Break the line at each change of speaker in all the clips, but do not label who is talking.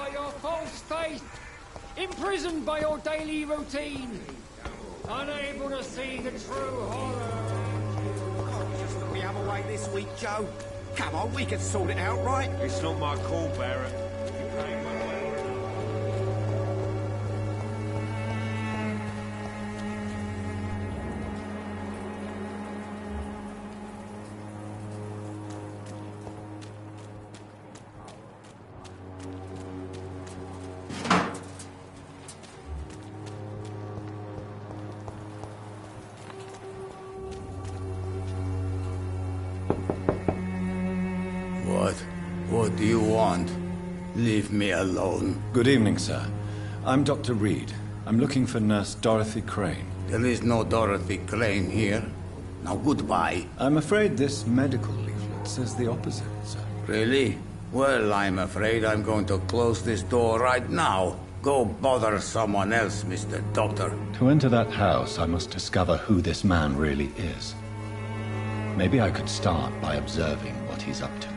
by your false faith, imprisoned by your daily routine, unable to see the true horror.
Can't you just let me have a way this week, Joe? Come on, we can sort it out, right?
It's not my call, Barrett. You pay my way or not.
What do you want? Leave me alone.
Good evening, sir. I'm Dr. Reed. I'm looking for Nurse Dorothy Crane.
There is no Dorothy Crane here. Now goodbye.
I'm afraid this medical leaflet says the opposite, sir.
Really? Well, I'm afraid I'm going to close this door right now. Go bother someone else, Mr. Doctor.
To enter that house, I must discover who this man really is. Maybe I could start by observing what he's up to.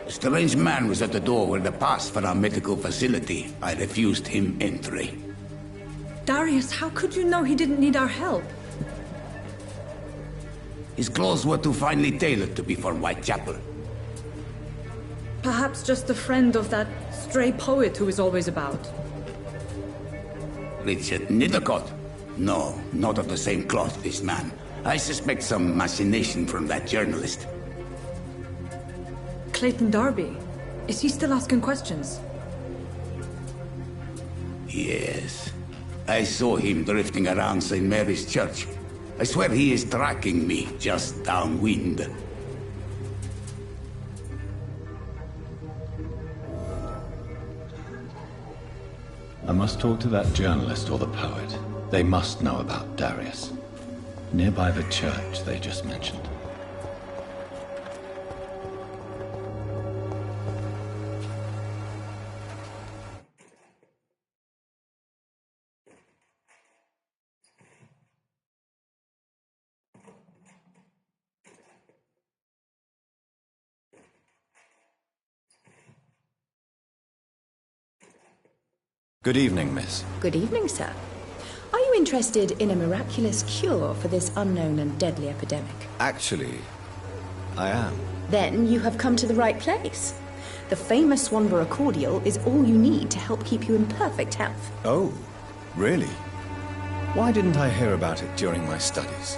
A strange man was at the door with a pass for our medical facility. I refused him entry.
Darius, how could you know he didn't need our help?
His clothes were too finely tailored to be for Whitechapel.
Perhaps just a friend of that stray poet who is always about.
Richard Nithercott? No, not of the same cloth, this man. I suspect some machination from that journalist.
Clayton Darby. Is he still asking questions?
Yes. I saw him drifting around St. Mary's Church. I swear he is tracking me just downwind.
I must talk to that journalist or the poet. They must know about Darius. Nearby the church they just mentioned. Good evening, miss.
Good evening, sir. Are you interested in a miraculous cure for this unknown and deadly epidemic?
Actually, I am.
Then you have come to the right place. The famous Swanborough cordial is all you need to help keep you in perfect health.
Oh, really? Why didn't I hear about it during my studies?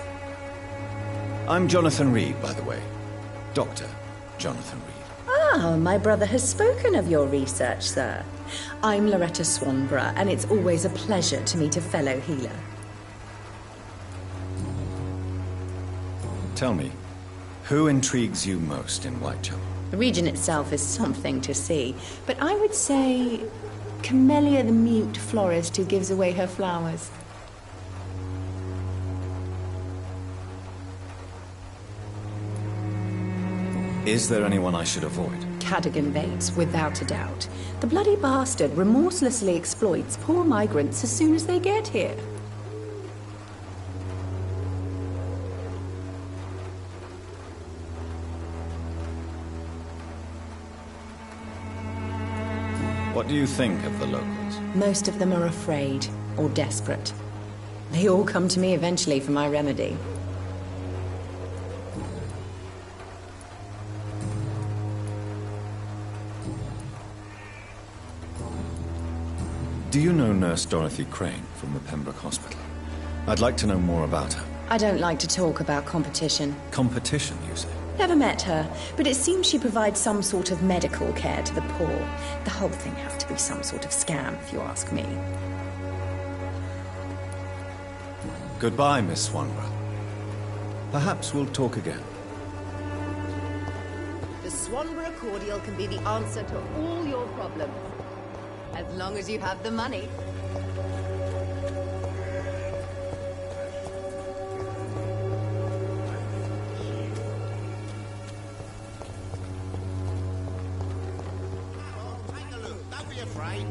I'm Jonathan Reed, by the way. Dr. Jonathan Reed.
Ah, my brother has spoken of your research, sir. I'm Loretta Swanborough, and it's always a pleasure to meet a fellow healer.
Tell me, who intrigues you most in Whitechapel?
The region itself is something to see, but I would say Camellia the mute florist who gives away her flowers.
Is there anyone I should avoid?
Cadogan Bates, without a doubt. The bloody bastard remorselessly exploits poor migrants as soon as they get here.
What do you think of the locals?
Most of them are afraid or desperate. They all come to me eventually for my remedy.
Do you know Nurse Dorothy Crane from the Pembroke Hospital? I'd like to know more about her.
I don't like to talk about competition.
Competition, you say?
Never met her, but it seems she provides some sort of medical care to the poor. The whole thing has to be some sort of scam, if you ask me.
Goodbye, Miss Swanborough. Perhaps we'll talk again.
Swanborough cordial can be the answer to all your problems. As long as you have the money.
Take a look. Don't be afraid.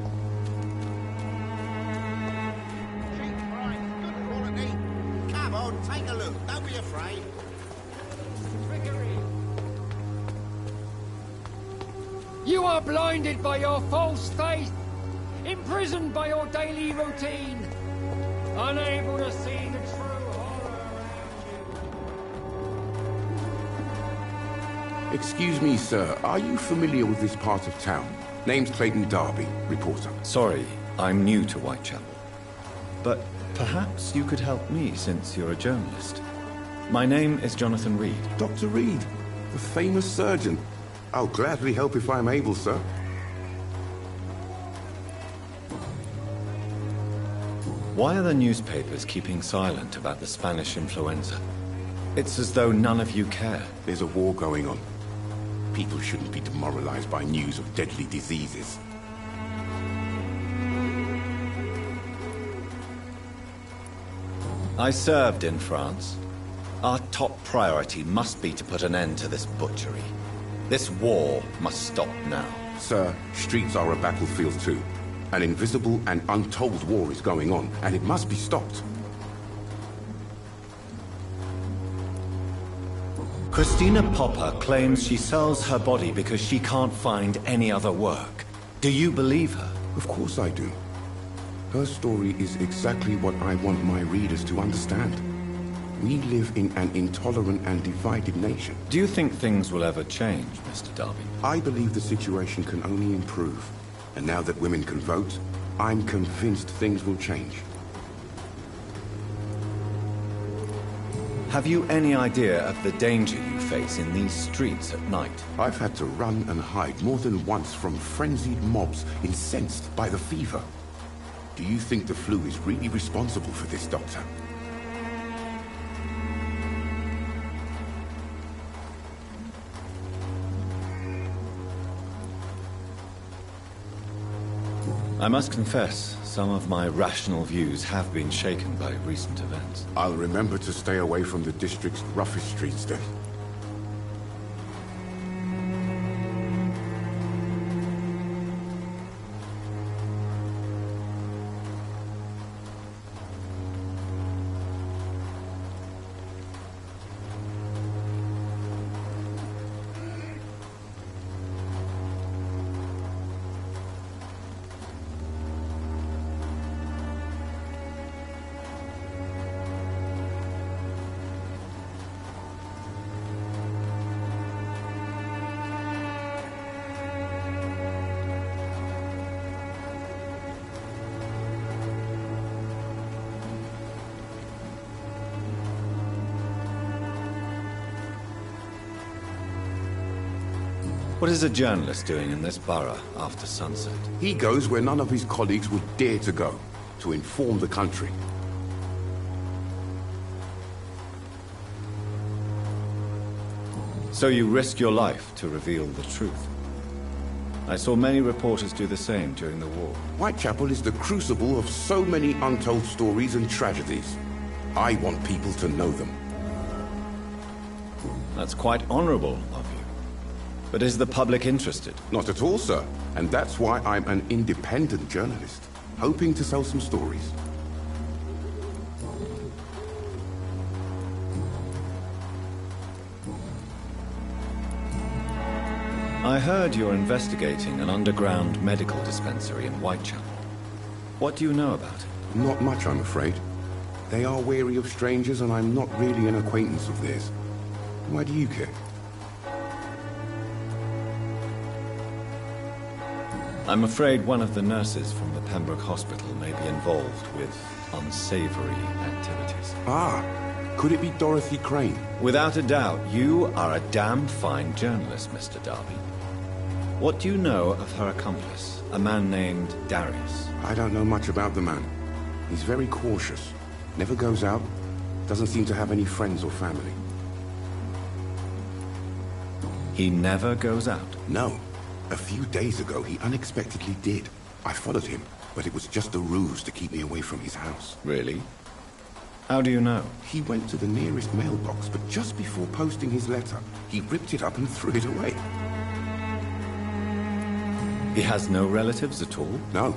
Cheap price, good quality. Come on, take a look. Don't be afraid.
Trickery. You are blinded by your false faith, imprisoned by your daily routine, unable to see the true horror around you.
Excuse me, sir. Are you familiar with this part of town? Name's Clayton Darby, reporter.
Sorry, I'm new to Whitechapel. But perhaps you could help me since you're a journalist. My name is Jonathan Reed.
Dr. Reed, the famous surgeon. I'll gladly help if I'm able, sir.
Why are the newspapers keeping silent about the Spanish influenza? It's as though none of you care.
There's a war going on. People shouldn't be demoralized by news of deadly diseases.
I served in France. Our top priority must be to put an end to this butchery. This war must stop now.
Sir, streets are a battlefield too. An invisible and untold war is going on, and it must be stopped.
Christina Popper claims she sells her body because she can't find any other work. Do you believe her?
Of course I do. Her story is exactly what I want my readers to understand. We live in an intolerant and divided nation.
Do you think things will ever change, Mr. Darby?
I believe the situation can only improve. And now that women can vote, I'm convinced things will change.
Have you any idea of the danger you face in these streets at night?
I've had to run and hide more than once from frenzied mobs incensed by the fever. Do you think the flu is really responsible for this, Doctor?
I must confess, some of my rational views have been shaken by recent events.
I'll remember to stay away from the district's roughest streets then.
What is a journalist doing in this borough after sunset?
He goes where none of his colleagues would dare to go, to inform the country.
So you risk your life to reveal the truth. I saw many reporters do the same during the war.
Whitechapel is the crucible of so many untold stories and tragedies. I want people to know them.
That's quite honorable of you. But is the public interested?
Not at all, sir. And that's why I'm an independent journalist, hoping to sell some stories.
I heard you're investigating an underground medical dispensary in Whitechapel. What do you know about it?
Not much, I'm afraid. They are wary of strangers, and I'm not really an acquaintance of theirs. Why do you care?
I'm afraid one of the nurses from the Pembroke Hospital may be involved with unsavory activities.
Ah, could it be Dorothy Crane?
Without a doubt, you are a damn fine journalist, Mr. Darby. What do you know of her accomplice, a man named Darius?
I don't know much about the man. He's very cautious. Never goes out. Doesn't seem to have any friends or family.
He never goes out?
No. A few days ago, he unexpectedly did. I followed him, but it was just a ruse to keep me away from his house.
Really? How do you know?
He went to the nearest mailbox, but just before posting his letter, he ripped it up and threw it away.
He has no relatives at all?
No.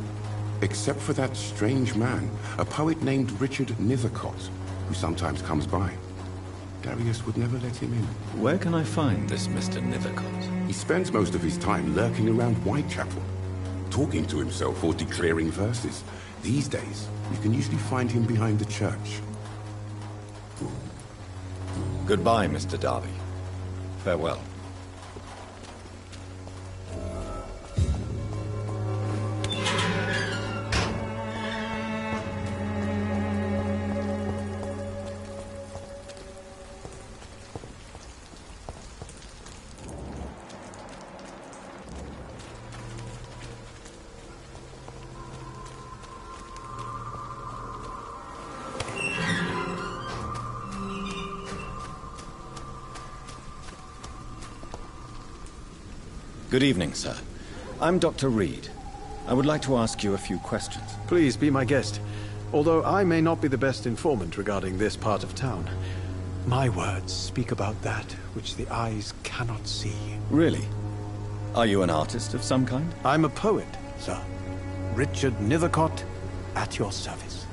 Except for that strange man, a poet named Richard Nithercott, who sometimes comes by. Darius would never let him in.
Where can I find this Mr. Nithercott?
He spends most of his time lurking around Whitechapel, talking to himself or declaring verses. These days, you can usually find him behind the church.
Goodbye, Mr. Darby. Farewell. Good evening, sir. I'm Dr. Reed. I would like to ask you a few questions.
Please be my guest. Although I may not be the best informant regarding this part of town, my words speak about that which the eyes cannot see.
Really? Are you an artist of some kind?
I'm a poet, sir. Richard Nithercott, at your service.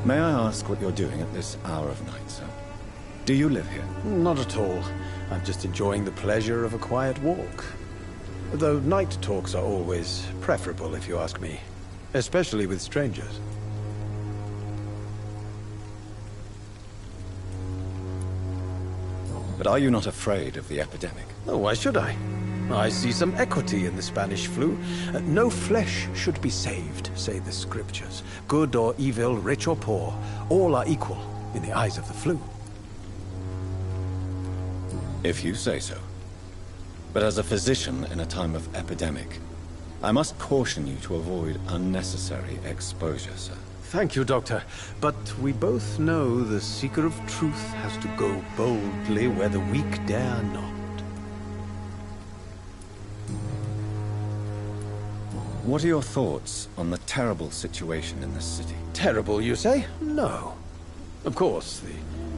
May I ask what you're doing at this hour of night, sir? Do you live here?
Not at all. I'm just enjoying the pleasure of a quiet walk. Though night talks are always preferable, if you ask me. Especially with strangers.
But are you not afraid of the epidemic?
Oh, why should I? I see some equity in the Spanish flu. No flesh should be saved, say the scriptures. Good or evil, rich or poor, all are equal in the eyes of the flu.
If you say so. But as a physician in a time of epidemic, I must caution you to avoid unnecessary exposure, sir.
Thank you, Doctor. But we both know the seeker of truth has to go boldly where the weak dare not.
What are your thoughts on the terrible situation in this city?
Terrible, you say? No. Of course, the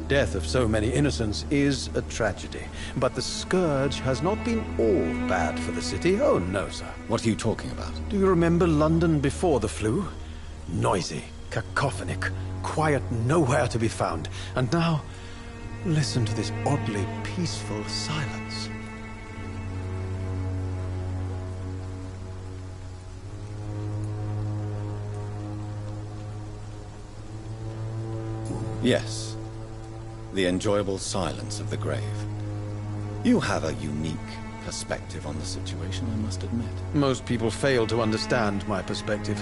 death of so many innocents is a tragedy. But the scourge has not been all bad for the city. Oh, no, sir.
What are you talking about?
Do you remember London before the flu? Noisy, cacophonic, quiet nowhere to be found. And now, listen to this oddly peaceful silence.
Yes. The enjoyable silence of the grave. You have a unique perspective on the situation, I must admit.
Most people fail to understand my perspective.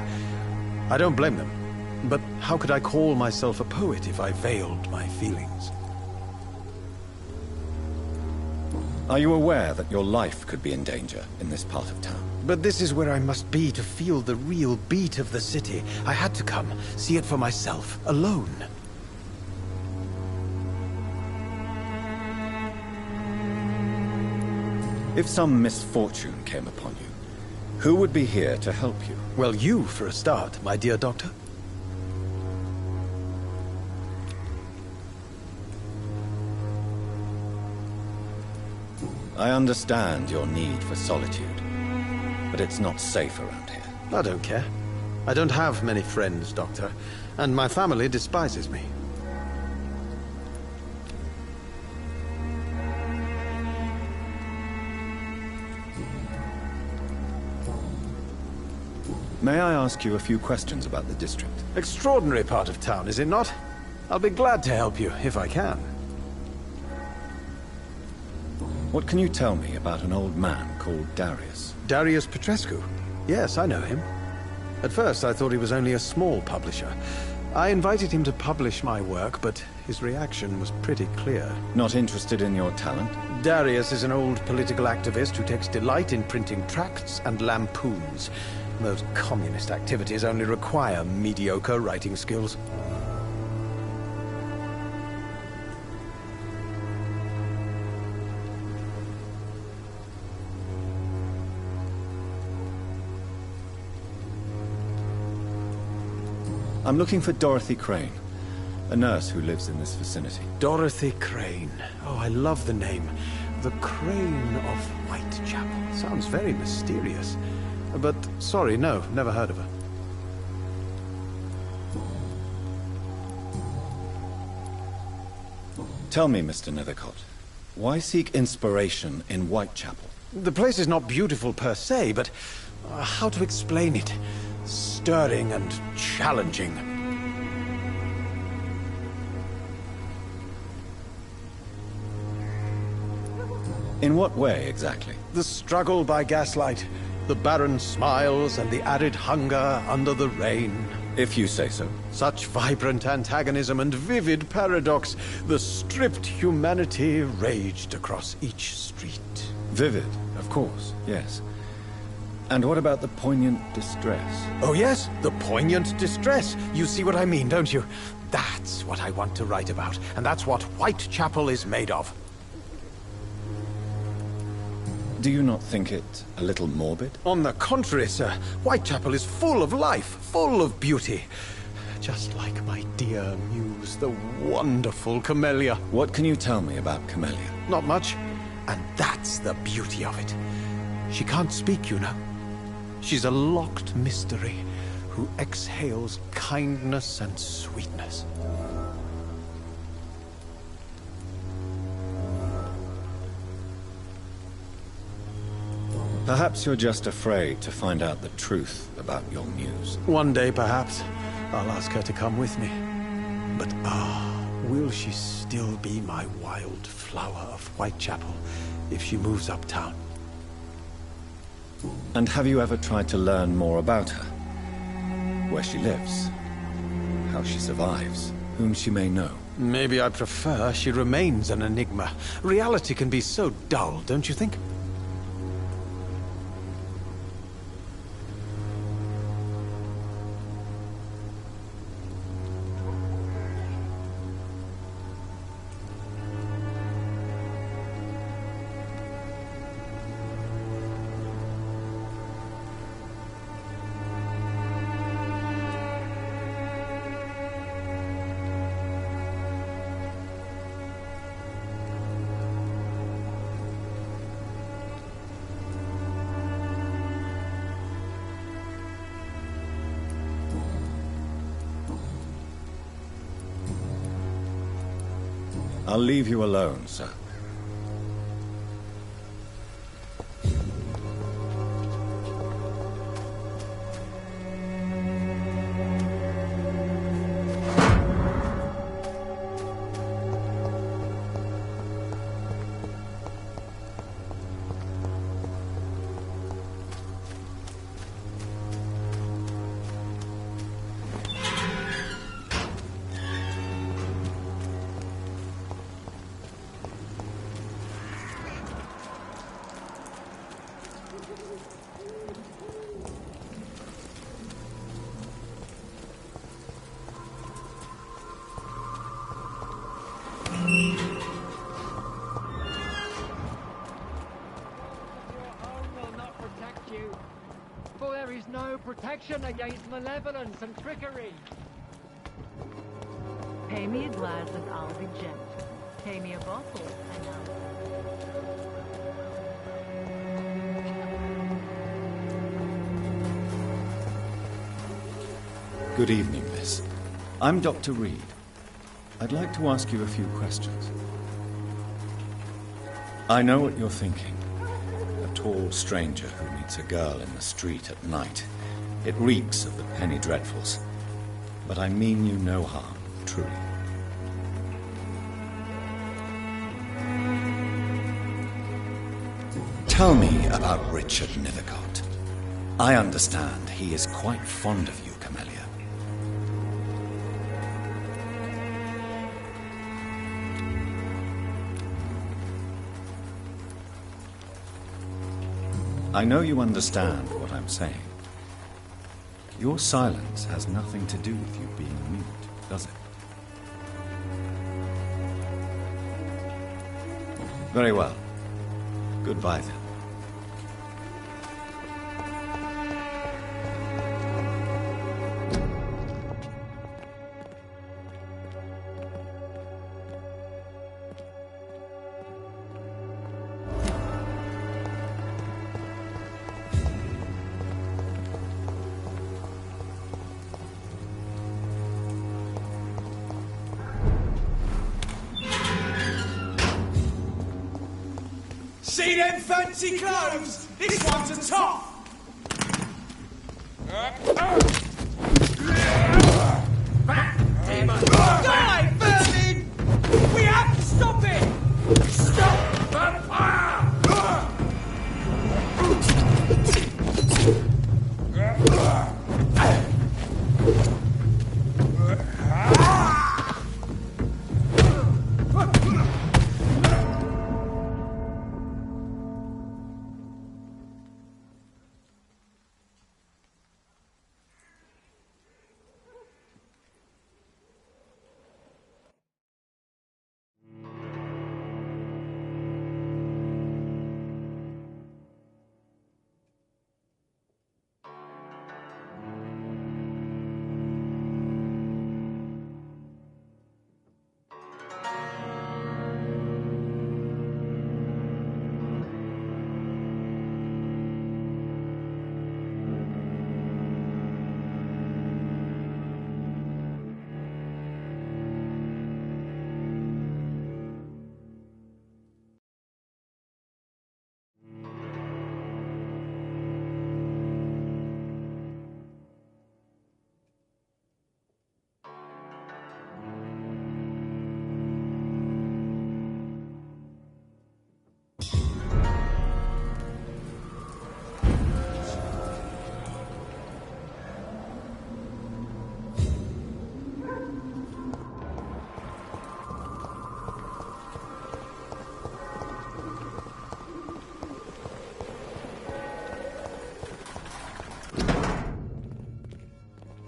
I don't blame them. But how could I call myself a poet if I veiled my feelings?
Are you aware that your life could be in danger in this part of town?
But this is where I must be to feel the real beat of the city. I had to come, see it for myself, alone.
If some misfortune came upon you, who would be here to help you?
Well, you, for a start, my dear doctor.
I understand your need for solitude, but it's not safe around here.
I don't care. I don't have many friends, Doctor, and my family despises me.
May I ask you a few questions about the district?
Extraordinary part of town, is it not? I'll be glad to help you, if I can.
What can you tell me about an old man called Darius?
Darius Petrescu? Yes, I know him. At first, I thought he was only a small publisher. I invited him to publish my work, but his reaction was pretty clear.
Not interested in your talent?
Darius is an old political activist who takes delight in printing tracts and lampoons. Those communist activities only require mediocre writing skills.
I'm looking for Dorothy Crane, a nurse who lives in this vicinity.
Dorothy Crane. Oh, I love the name. The Crane of Whitechapel. Sounds very mysterious. But, sorry, no, never heard of her.
Tell me, Mr. Nethercott, why seek inspiration in Whitechapel?
The place is not beautiful per se, but how to explain it? Stirring and challenging.
In what way, exactly?
The struggle by gaslight, the barren smiles and the arid hunger under the rain.
If you say so.
Such vibrant antagonism and vivid paradox. The stripped humanity raged across each street.
Vivid, of course, yes. And what about the poignant distress?
Oh yes, the poignant distress. You see what I mean, don't you? That's what I want to write about, and that's what Whitechapel is made of.
Do you not think it a little morbid?
On the contrary, sir. Whitechapel is full of life, full of beauty. Just like my dear muse, the wonderful Camellia.
What can you tell me about Camellia?
Not much, and that's the beauty of it. She can't speak, you know. She's a locked mystery who exhales kindness and sweetness.
Perhaps you're just afraid to find out the truth about your muse.
One day, perhaps, I'll ask her to come with me. But will she still be my wild flower of Whitechapel if she moves uptown?
And have you ever tried to learn more about her? Where she lives? How she survives? Whom she may know?
Maybe I prefer she remains an enigma. Reality can be so dull, don't you think?
I'll leave you alone, sir.
Protection against malevolence and trickery.
Pay me a glass and I'll be gentle. Pay me a bottle and I'll...
Good evening, miss. I'm Dr. Reed. I'd like to ask you a few questions. I know what you're thinking. A tall stranger who meets a girl in the street at night. It reeks of the penny dreadfuls. But I mean you no harm, truly. Tell me about Richard Nethercott. I understand he is quite fond of you, Camellia. I know you understand what I'm saying. Your silence has nothing to do with you being mute, does it? Very well. Goodbye then.
See them fancy clothes? This one's a top! Demon! Die, vermin! We have to stop it! Stop the fire!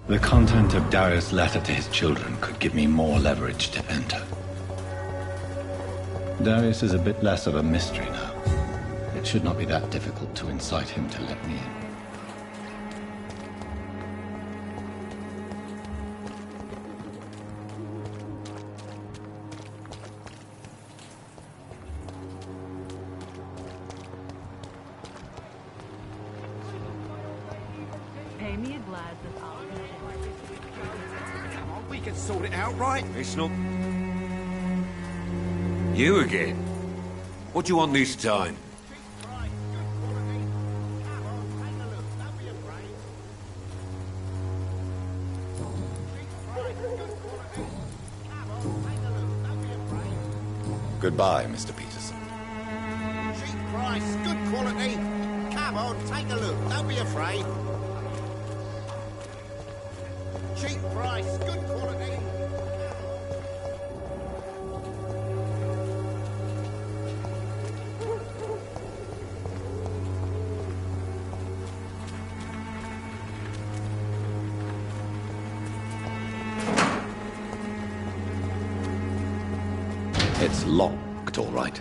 The content of Darius' letter to his children could give me more leverage to enter. Darius is a bit less of a mystery now. It should not be that difficult to incite him to let me in.
Pay me a glad that I'll
Come on, we can sort it out, right?
It's not... You again? What do you want this time?
Goodbye, Mr. Peterson.
Cheap price, good quality. Come on, take a look. Don't be afraid. Cheap price, good quality.
It's locked, all right.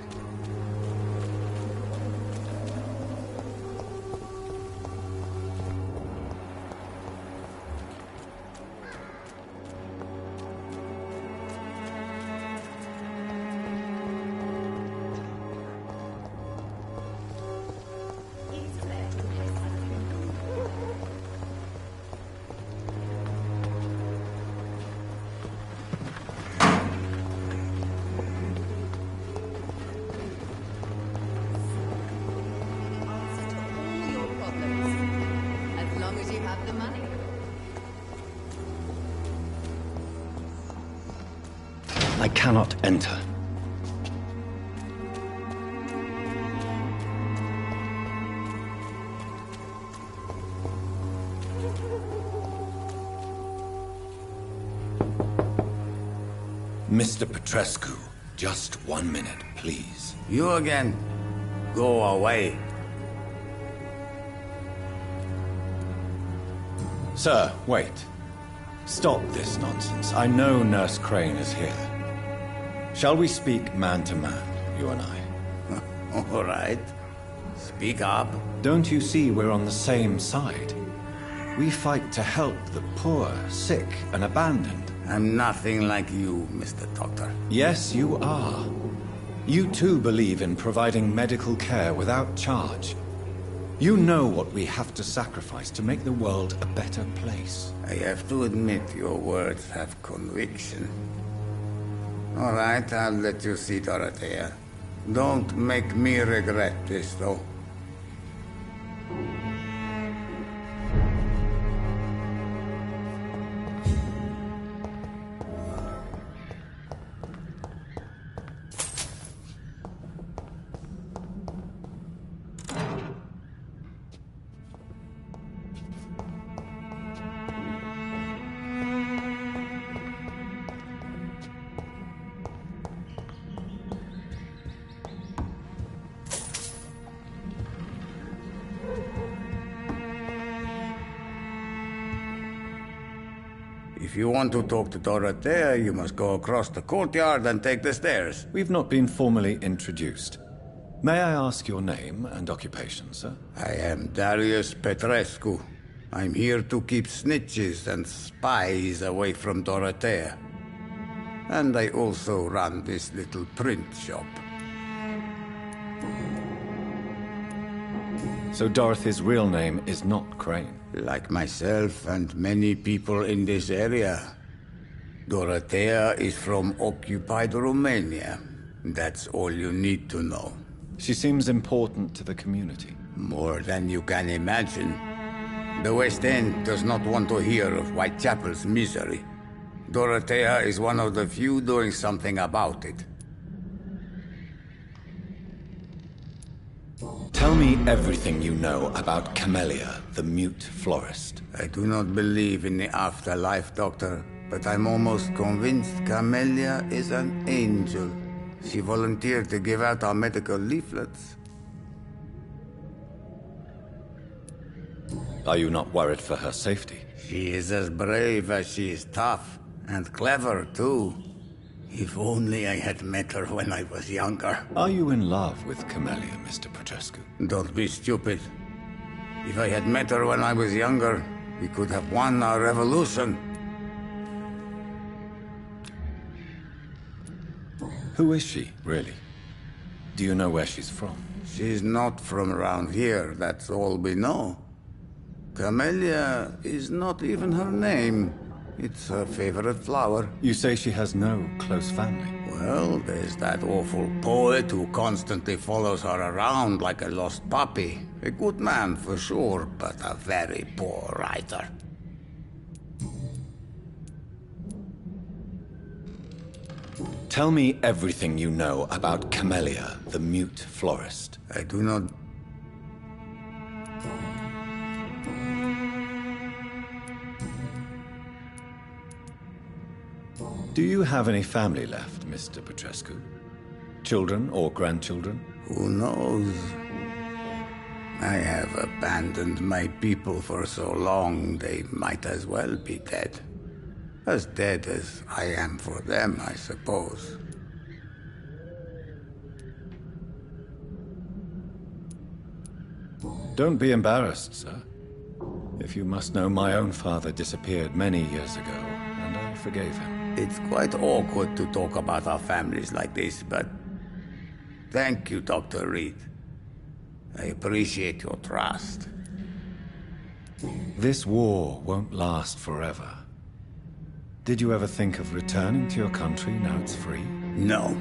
I cannot enter. Mr. Petrescu, just 1 minute, please.
You again? Go away.
Sir, wait. Stop this nonsense. I know Nurse Crane is here. Shall we speak man to man, you and I?
All right. Speak up.
Don't you see we're on the same side? We fight to help the poor, sick, and abandoned.
I'm nothing like you, Mr. Doctor.
Yes, you are. You too believe in providing medical care without charge. You know what we have to sacrifice to make the world a better place.
I have to admit your words have conviction. All right, I'll let you see Dorothea. Don't make me regret this, though. If you want to talk to Dorothea, you must go across the courtyard and take the stairs.
We've not been formally introduced. May I ask your name and occupation, sir?
I am Darius Petrescu. I'm here to keep snitches and spies away from Dorothea. And I also run this little print shop.
So Dorothy's real name is not Crane?
Like myself and many people in this area. Dorothea is from occupied Romania. That's all you need to know.
She seems important to the community.
More than you can imagine. The West End does not want to hear of Whitechapel's misery. Dorothea is one of the few doing something about it.
Tell me everything you know about Camellia, the mute florist.
I do not believe in the afterlife, Doctor, but I'm almost convinced Camellia is an angel. She volunteered to give out our medical leaflets.
Are you not worried for her safety?
She is as brave as she is tough, and clever, too. If only I had met her when I was younger.
Are you in love with Camellia, Mr. Petrescu?
Don't be stupid. If I had met her when I was younger, we could have won our revolution.
Who is she, really? Do you know where she's from?
She's not from around here, that's all we know. Camellia is not even her name. It's her favorite flower.
You say she has no close family?
Well, there's that awful poet who constantly follows her around like a lost puppy. A good man for sure, but a very poor writer.
Tell me everything you know about Camellia, the mute florist.
I do not...
Do you have any family left, Mr. Petrescu? Children or grandchildren?
Who knows? I have abandoned my people for so long, they might as well be dead. As dead as I am for them, I suppose.
Don't be embarrassed, sir. If you must know, my own father disappeared many years ago, and I forgave him.
It's quite awkward to talk about our families like this, but... Thank you, Dr. Reed. I appreciate your trust.
This war won't last forever. Did you ever think of returning to your country now it's free?
No.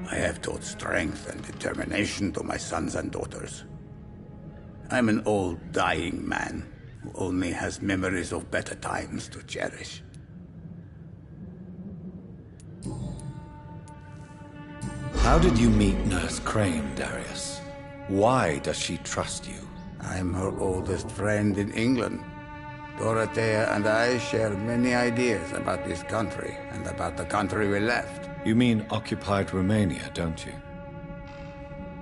I have taught strength and determination to my sons and daughters. I'm an old, dying man who only has memories of better times to cherish.
How did you meet Nurse Crane, Darius? Why does she trust you?
I'm her oldest friend in England. Dorothea and I share many ideas about this country and about the country we left.
You mean occupied Romania, don't you?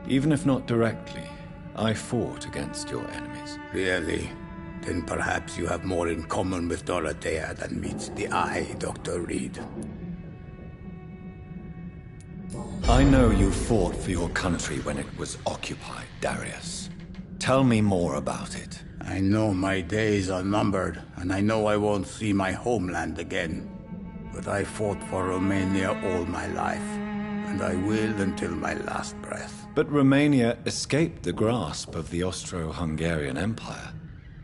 Even if not directly, I fought against your enemies.
Really? Then perhaps you have more in common with Dorothea than meets the eye, Dr. Reed.
I know you fought for your country when it was occupied, Darius. Tell me more about it.
I know my days are numbered, and I know I won't see my homeland again. But I fought for Romania all my life, and I will until my last breath.
But Romania escaped the grasp of the Austro-Hungarian Empire.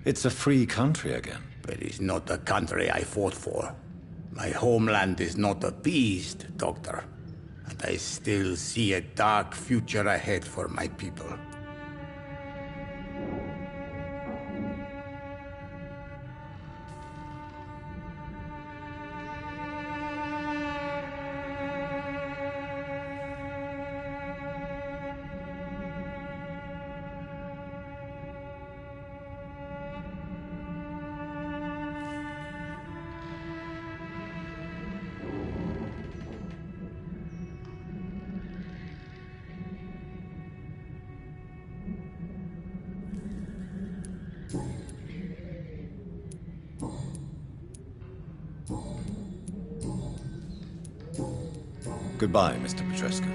It's a free country again.
But it's not the country I fought for. My homeland is not appeased, Doctor. And I still see a dark future ahead for my people.
Goodbye, Mr. Petrescu.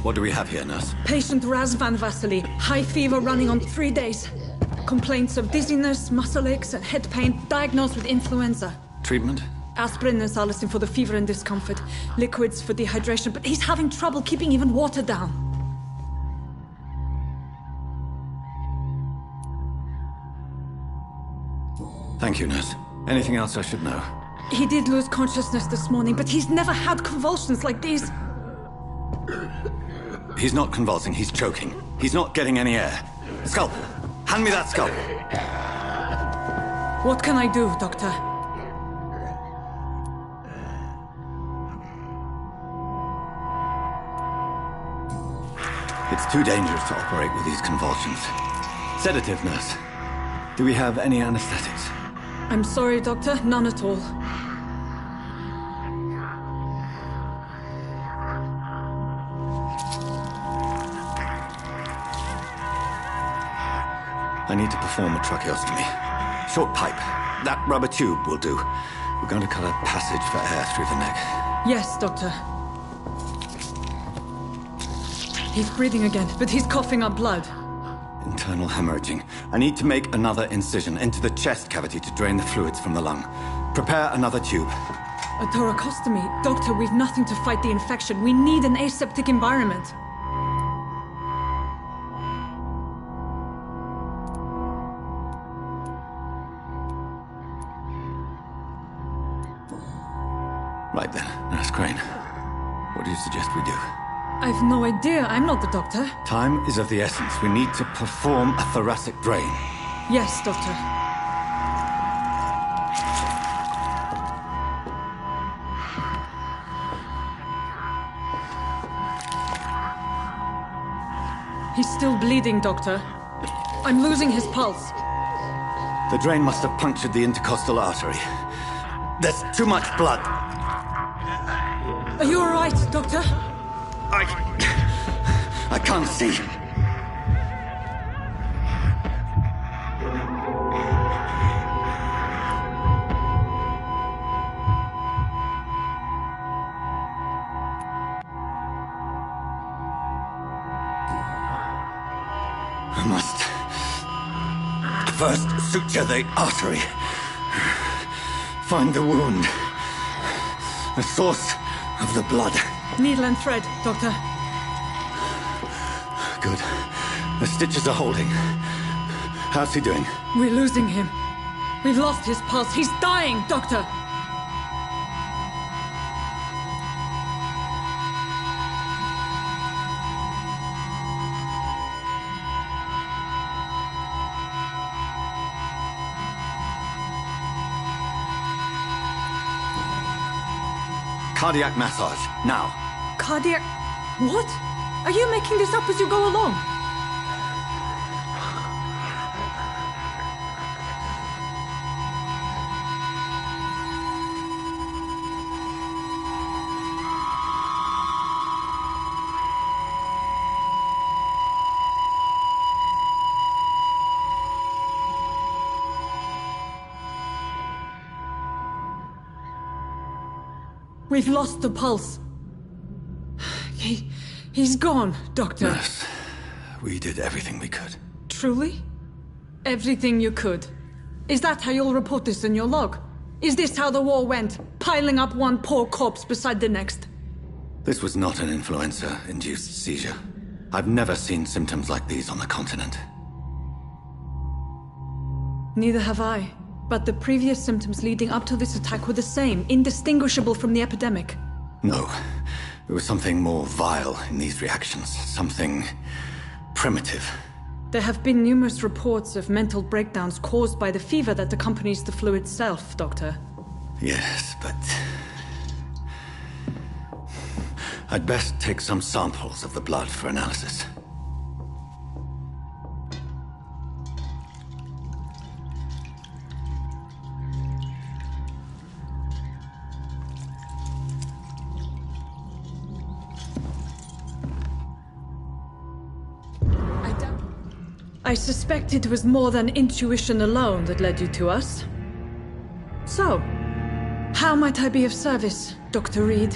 What do we have here, nurse?
Patient Razvan Vasily. High fever running on 3 days. Complaints of dizziness, muscle aches, and head pain. Diagnosed with influenza.
Treatment?
Aspirin and salicin for the fever and discomfort. Liquids for dehydration, but he's having trouble keeping even water down.
Thank you, nurse. Anything else I should know?
He did lose consciousness this morning, but he's never had convulsions like these.
He's not convulsing, he's choking. He's not getting any air. Scalpel! Hand me that scalpel!
What can I do, Doctor?
It's too dangerous to operate with these convulsions. Sedative, nurse. Do we have any anesthetics?
I'm sorry, Doctor. None at all.
I need to perform a tracheostomy. Short pipe. That rubber tube will do. We're going to cut a passage for air through the neck.
Yes, Doctor. He's breathing again, but he's coughing up blood.
Internal hemorrhaging. I need to make another incision into the chest cavity to drain the fluids from the lung. Prepare another tube.
A thoracostomy? Doctor, we've nothing to fight the infection. We need an aseptic environment.
Right then, Nurse Crane. What do you suggest we do?
I've no idea. I'm not the doctor.
Time is of the essence. We need to perform a thoracic drain.
Yes, Doctor. He's still bleeding, Doctor. I'm losing his pulse.
The drain must have punctured the intercostal artery. There's too much blood.
Are you all right, Doctor?
I can't see. I must first suture the artery. Find the wound. The source of the blood.
Needle and thread, Doctor.
Good. The stitches are holding. How's he doing?
We're losing him. We've lost his pulse. He's dying, Doctor!
Cardiac massage, now.
Cardiac... What? Are you making this up as you go along? We've lost the pulse. He's gone, Doctor.
Yes. We did everything we could.
Truly? Everything you could. Is that how you'll report this in your log? Is this how the war went? Piling up one poor corpse beside the next?
This was not an influenza-induced seizure. I've never seen symptoms like these on the continent.
Neither have I. But the previous symptoms leading up to this attack were the same, indistinguishable from the epidemic.
No. There was something more vile in these reactions. Something primitive.
There have been numerous reports of mental breakdowns caused by the fever that accompanies the flu itself, Doctor.
Yes, but... I'd best take some samples of the blood for analysis.
I suspect it was more than intuition alone that led you to us. So, how might I be of service, Dr. Reed?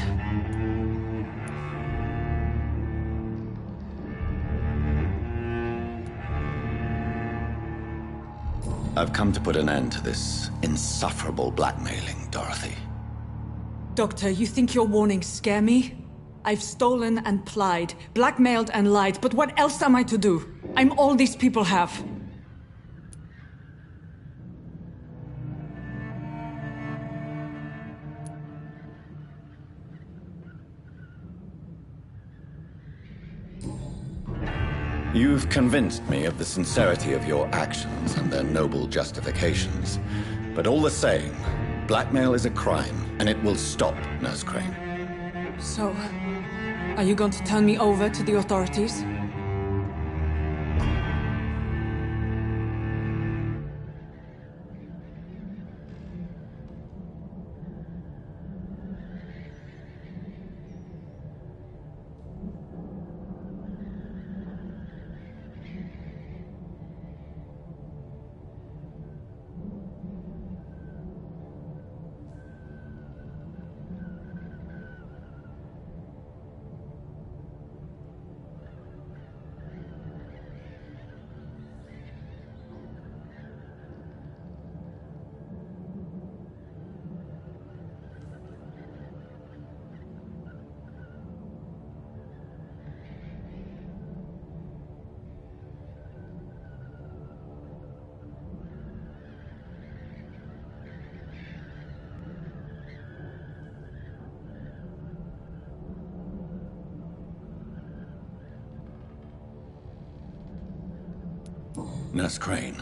I've come to put an end to this insufferable blackmailing, Dorothy.
Doctor, you think your warnings scare me? I've stolen and plied, blackmailed and lied, but what else am I to do? I'm all these people have.
You've convinced me of the sincerity of your actions and their noble justifications. But all the same, blackmail is a crime, and it will stop, Nurse Crane.
So, are you going to turn me over to the authorities?
Nurse Crane,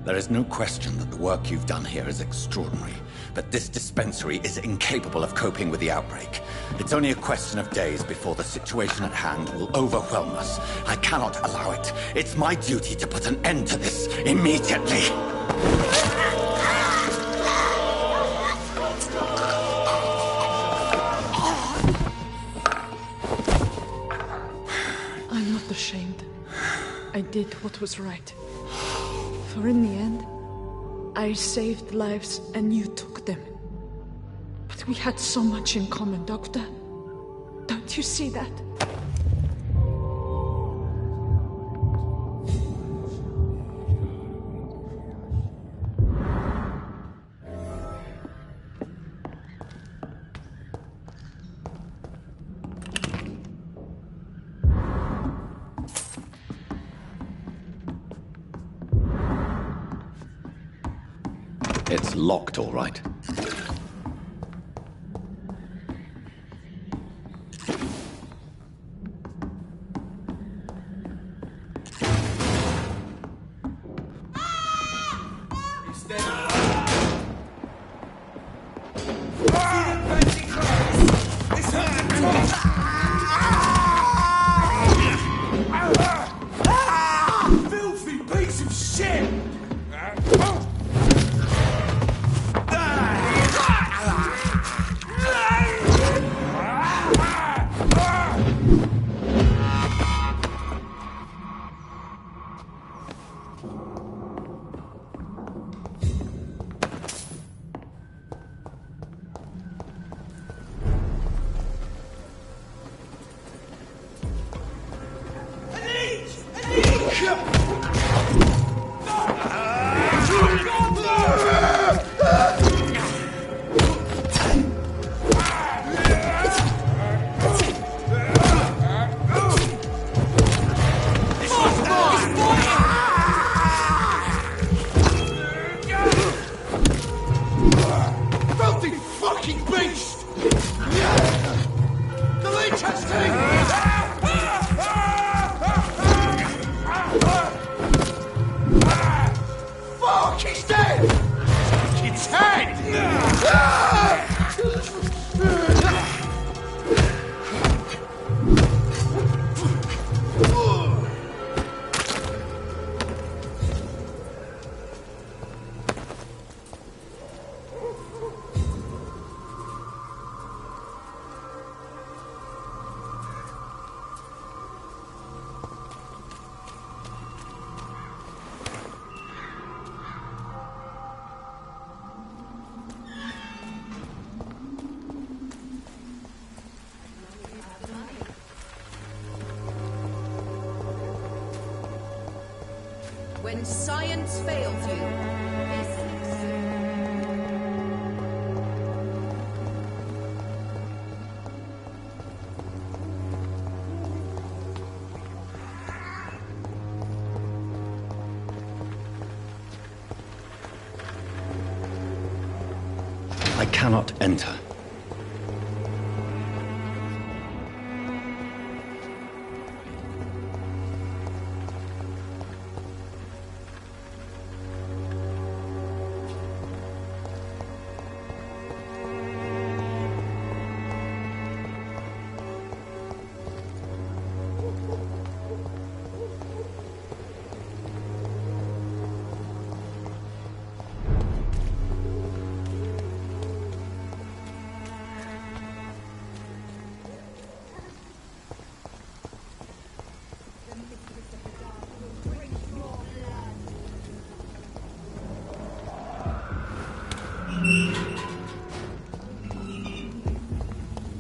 there is no question that the work you've done here is extraordinary, but this dispensary is incapable of coping with the outbreak. It's only a question of days before the situation at hand will overwhelm us. I cannot allow it. It's my duty to put an end to this immediately.
I'm not ashamed. I did what was right. For in the end, I saved lives and you took them. But we had so much in common, Doctor. Don't you see that?
It's locked, all right.
Filthy piece of shit! Filthy fucking beast! The leech has fuck, he's dead! It's head!
When science fails you,
I cannot enter.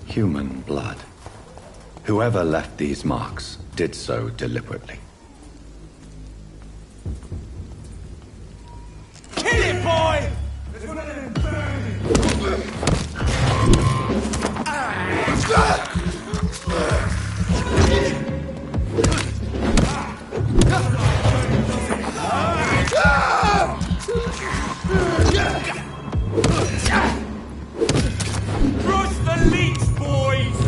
Human blood. Whoever left these marks did so deliberately.
kill it, boy! There's one of them burning! Crush the leech, boys!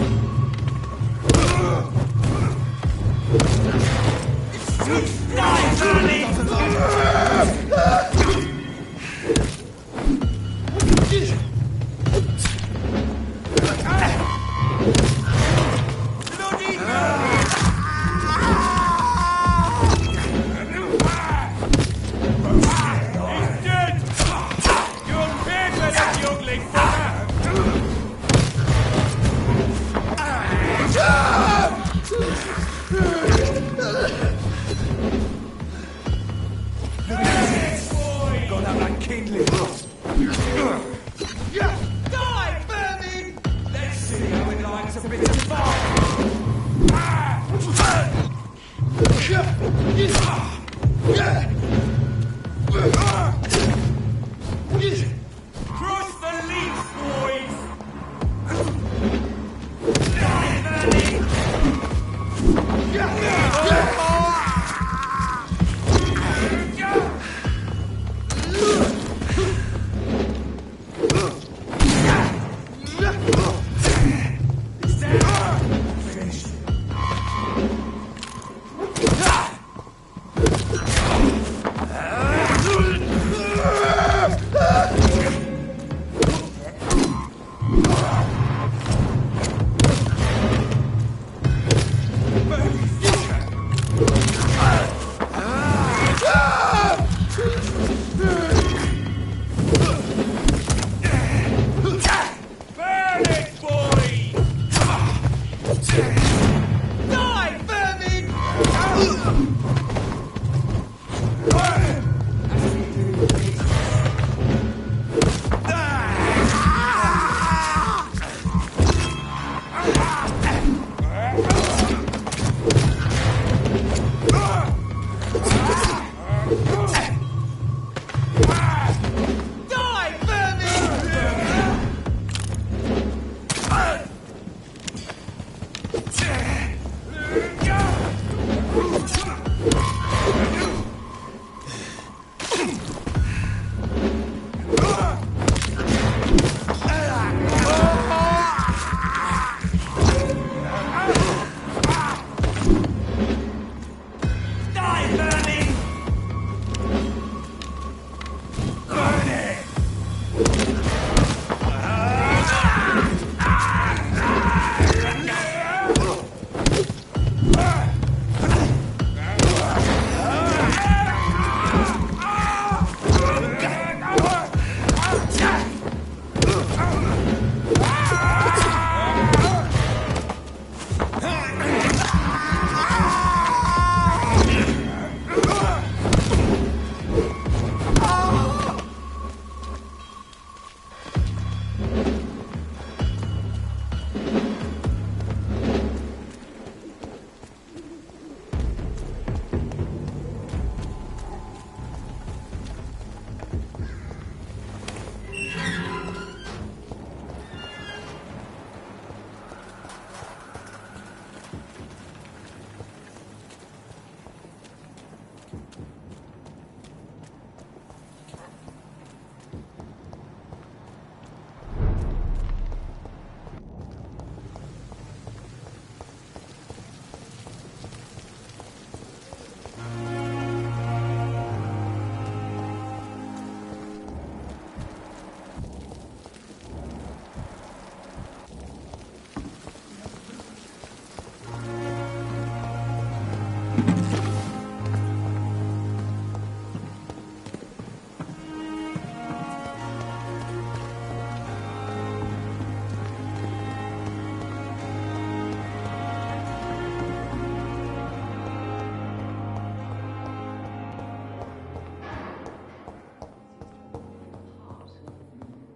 Cross the leaps, boys!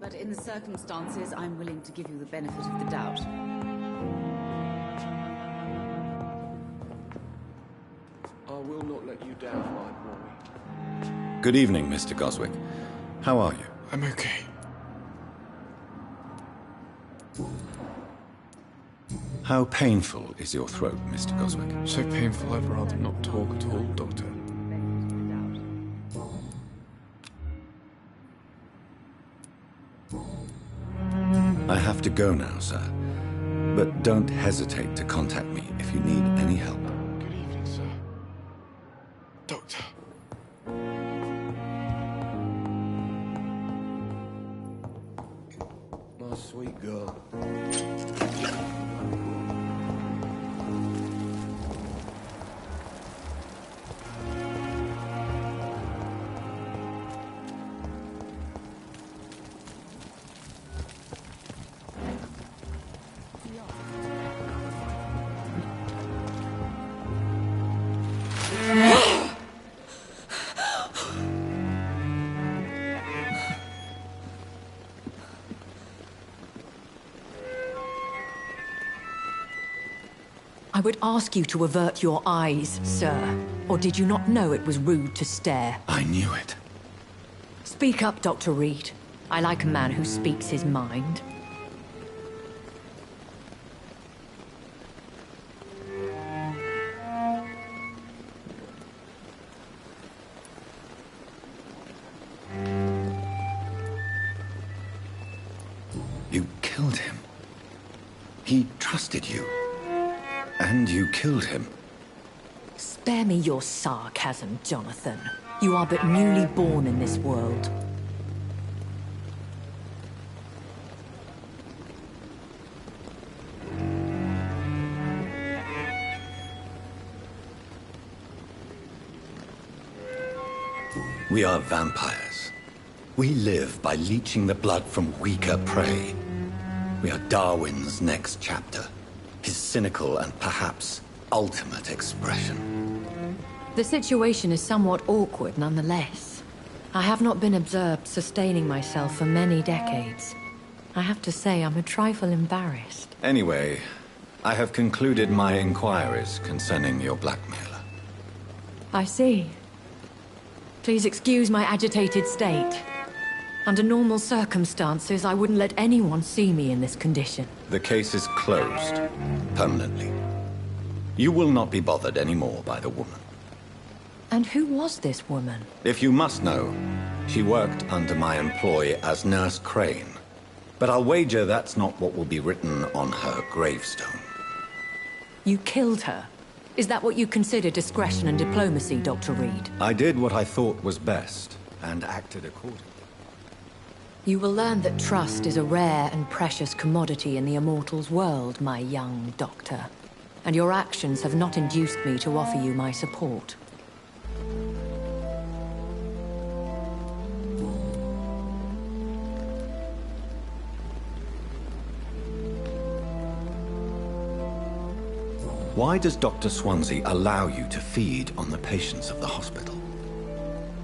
But in the circumstances, I'm willing to give you the benefit of the doubt.
I will not let you down, my boy.
Good evening, Mr. Goswick. How are you?
I'm okay.
How painful is your throat, Mr. Goswick?
So painful I'd rather not talk at all, Doctor.
I have to go now, sir. But don't hesitate to contact me if you need any help.
Good evening, sir. Doctor. My sweet girl.
I would ask you to avert your eyes, sir. Or did you not know it was rude to stare?
I knew it.
Speak up, Dr. Reed. I like a man who speaks his mind.
You killed him. He trusted you. And you killed him.
Spare me your sarcasm, Jonathan. You are but newly born in this world.
We are vampires. We live by leeching the blood from weaker prey. We are Darwin's next chapter. His cynical and perhaps ultimate expression.
The situation is somewhat awkward nonetheless. I have not been observed sustaining myself for many decades. I have to say I'm a trifle embarrassed.
Anyway, I have concluded my inquiries concerning your blackmailer.
I see. Please excuse my agitated state. Under normal circumstances, I wouldn't let anyone see me in this condition.
The case is closed. Permanently. You will not be bothered anymore by the woman.
And who was this woman?
If you must know, she worked under my employ as Nurse Crane. But I'll wager that's not what will be written on her gravestone.
You killed her? Is that what you consider discretion and diplomacy, Dr. Reed?
I did what I thought was best, and acted accordingly.
You will learn that trust is a rare and precious commodity in the Immortals world, my young doctor. And your actions have not induced me to offer you my support.
Why does Dr. Swansea allow you to feed on the patients of the hospital?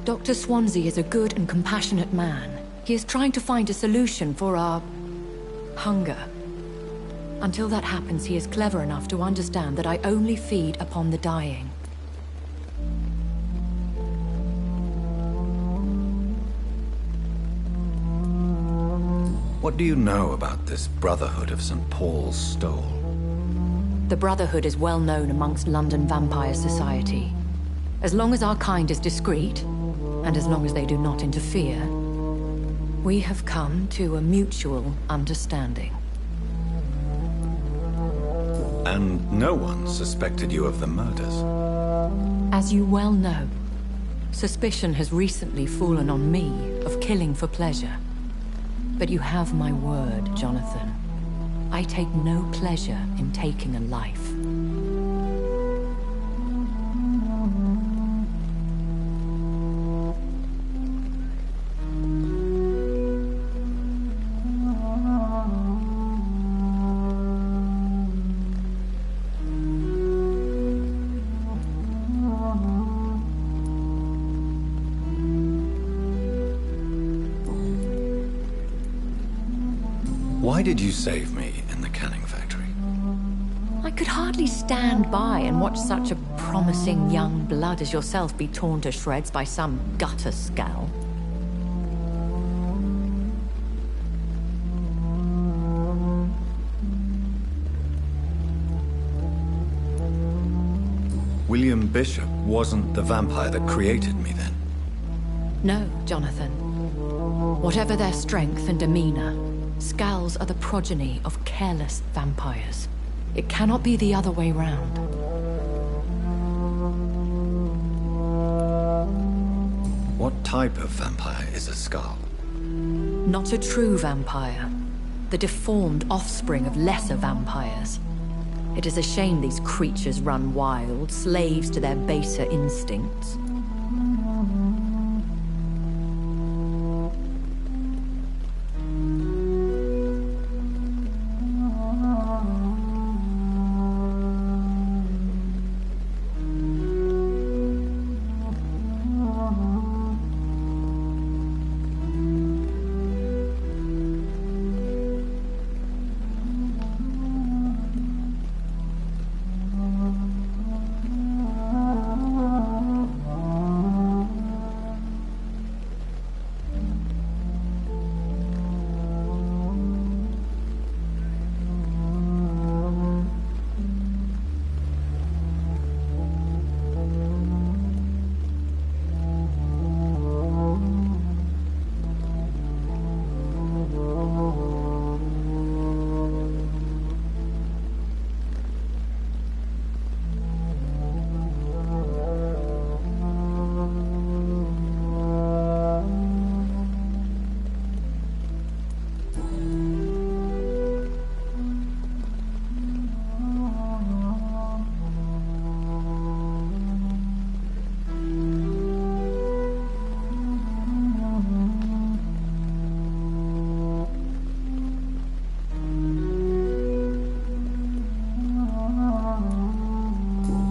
Dr. Swansea is a good and compassionate man. He is trying to find a solution for our hunger. Until that happens, he is clever enough to understand that I only feed upon the dying.
What do you know about this Brotherhood of St. Paul's Stole?
The Brotherhood is well known amongst London Vampire Society. As long as our kind is discreet, and as long as they do not interfere, we have come to a mutual understanding.
And no one suspected you of the murders?
As you well know, suspicion has recently fallen on me of killing for pleasure. But you have my word, Jonathan. I take no pleasure in taking a life.
Why did you save me in the canning factory?
I could hardly stand by and watch such a promising young blood as yourself be torn to shreds by some gutter scowl.
William Bishop wasn't the vampire that created me then?
No, Jonathan. Whatever their strength and demeanor, Scowls are the progeny of careless vampires. It cannot be the other way round.
What type of vampire is a Skull?
Not a true vampire. The deformed offspring of lesser vampires. It is a shame these creatures run wild, slaves to their baser instincts.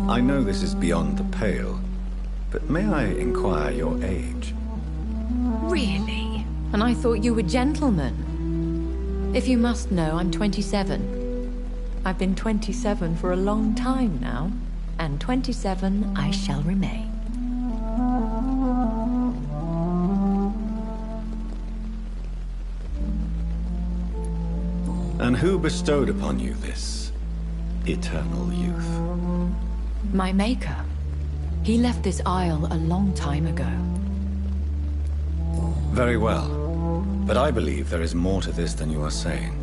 I know this is beyond the pale, but may I inquire your age?
Really? And I thought you were gentlemen. If you must know, I'm 27. I've been 27 for a long time now, and 27 I shall remain.
And who bestowed upon you this eternal youth?
My maker. He left this isle a long time ago.
Very well. But I believe there is more to this than you are saying.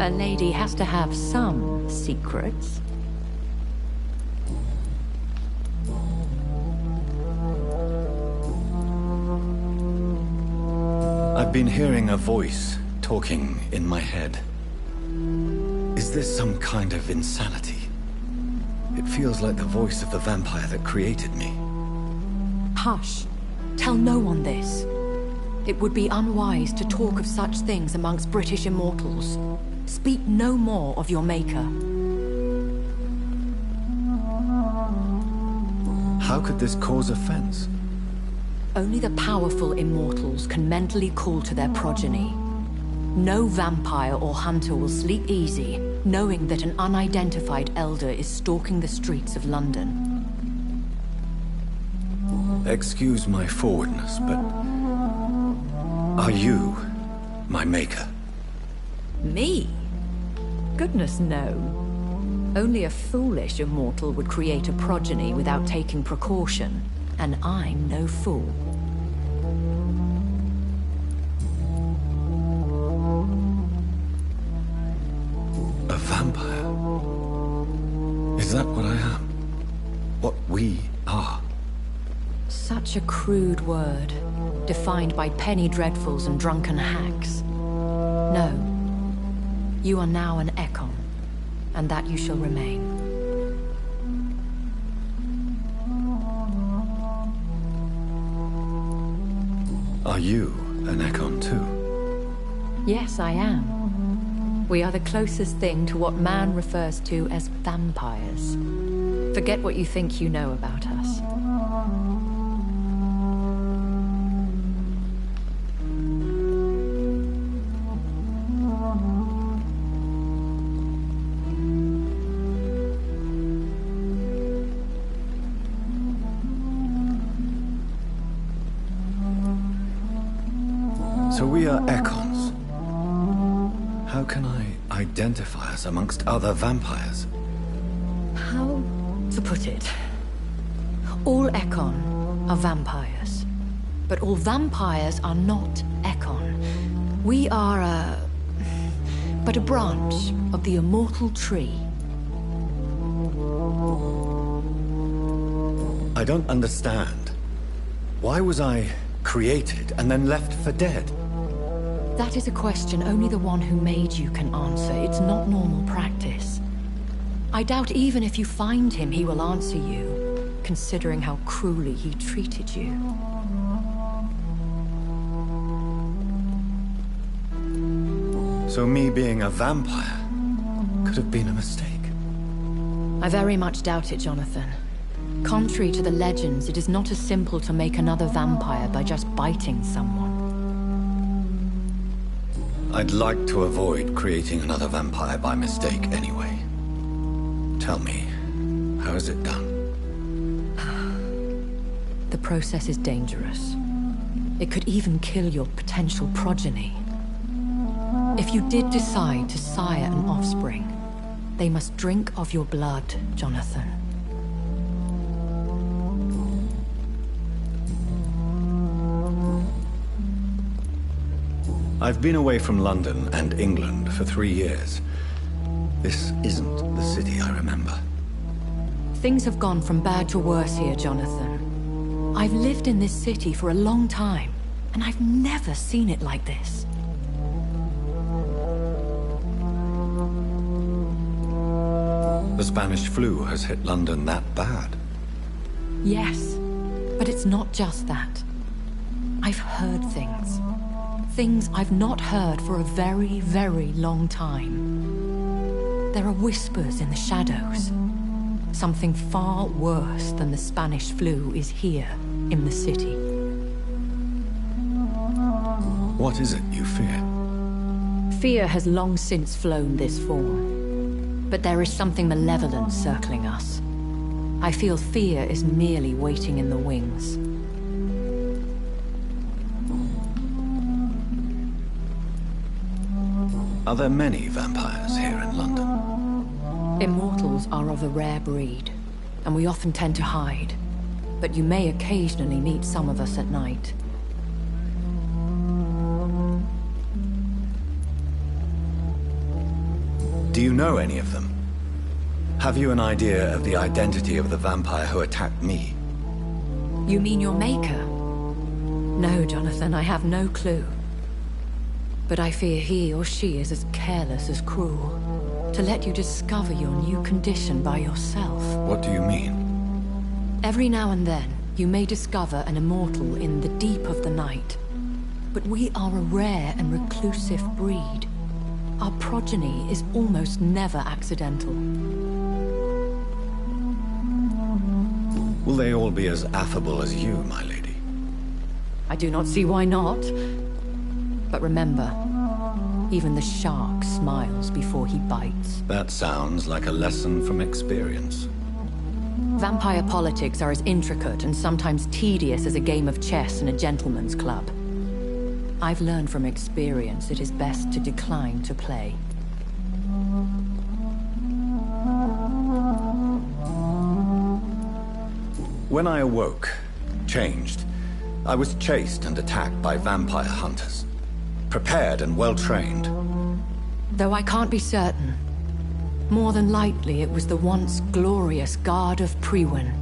A lady has to have some secrets.
I've been hearing a voice talking in my head. Is this some kind of insanity? It feels like the voice of the vampire that created me.
Hush. Tell no one this. It would be unwise to talk of such things amongst British immortals. Speak no more of your maker.
How could this cause offense?
Only the powerful immortals can mentally call to their progeny. No vampire or hunter will sleep easy, knowing that an unidentified elder is stalking the streets of London.
Excuse my forwardness, but... are you my maker?
Me? Goodness, no. Only a foolish immortal would create a progeny without taking precaution, and I'm no fool.
A vampire? Is that what I am? What we are?
Such a crude word, defined by penny dreadfuls and drunken hacks. No. You are now an Ekon, and that you shall remain.
Are you an Ekon too?
Yes, I am. We are the closest thing to what man refers to as vampires. Forget what you think you know about us.
So we are Ekons. How can I identify us amongst other vampires?
How to put it? All Ekon are vampires. But all vampires are not Ekon. We are but a branch of the immortal tree.
I don't understand. Why was I created and then left for dead?
That is a question only the one who made you can answer. It's not normal practice. I doubt even if you find him, he will answer you, considering how cruelly he treated you.
So me being a vampire could have been a mistake.
I very much doubt it, Jonathan. Contrary to the legends, it is not as simple to make another vampire by just biting someone.
I'd like to avoid creating another vampire by mistake anyway. Tell me, how is it done?
The process is dangerous. It could even kill your potential progeny. If you did decide to sire an offspring, they must drink of your blood, Jonathan.
I've been away from London and England for 3 years. This isn't the city I remember.
Things have gone from bad to worse here, Jonathan. I've lived in this city for a long time, and I've never seen it like this.
The Spanish flu has hit London that bad?
Yes, but it's not just that. I've heard things. Things I've not heard for a very, very long time. There are whispers in the shadows. Something far worse than the Spanish flu is here, in the city.
What is it you fear?
Fear has long since flown this form. But there is something malevolent circling us. I feel fear is merely waiting in the wings.
Are there many vampires here in London?
Immortals are of a rare breed, and we often tend to hide. But you may occasionally meet some of us at night.
Do you know any of them? Have you an idea of the identity of the vampire who attacked me?
You mean your maker? No, Jonathan, I have no clue. But I fear he or she is as careless as cruel. To let you discover your new condition by yourself.
What do you mean?
Every now and then, you may discover an immortal in the deep of the night. But we are a rare and reclusive breed. Our progeny is almost never accidental.
Will they all be as affable as you, my lady?
I do not see why not. But remember, even the shark smiles before he bites.
That sounds like a lesson from experience.
Vampire politics are as intricate and sometimes tedious as a game of chess in a gentleman's club. I've learned from experience it is best to decline to play.
When I awoke, changed, I was chased and attacked by vampire hunters. Prepared and well-trained.
Though I can't be certain. More than likely, it was the once glorious Guard of Priwen.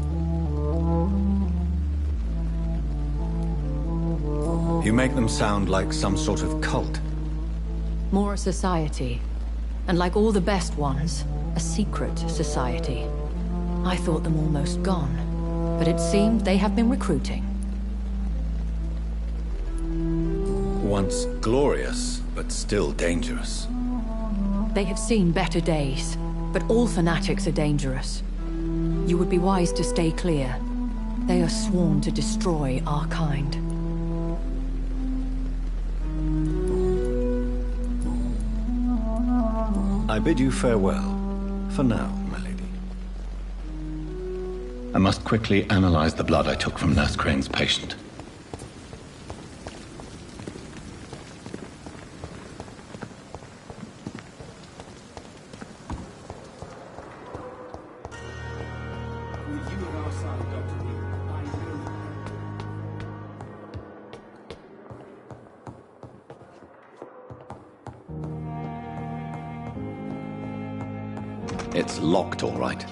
You make them sound like some sort of cult.
More a society. And like all the best ones, a secret society. I thought them almost gone. But it seemed they have been recruiting.
Once glorious, but still dangerous.
They have seen better days, but all fanatics are dangerous. You would be wise to stay clear. They are sworn to destroy our kind.
I bid you farewell, for now, my lady. I must quickly analyze the blood I took from Nurse Crane's patient. It's locked, all right.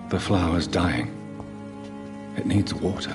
The flower's dying. It needs water.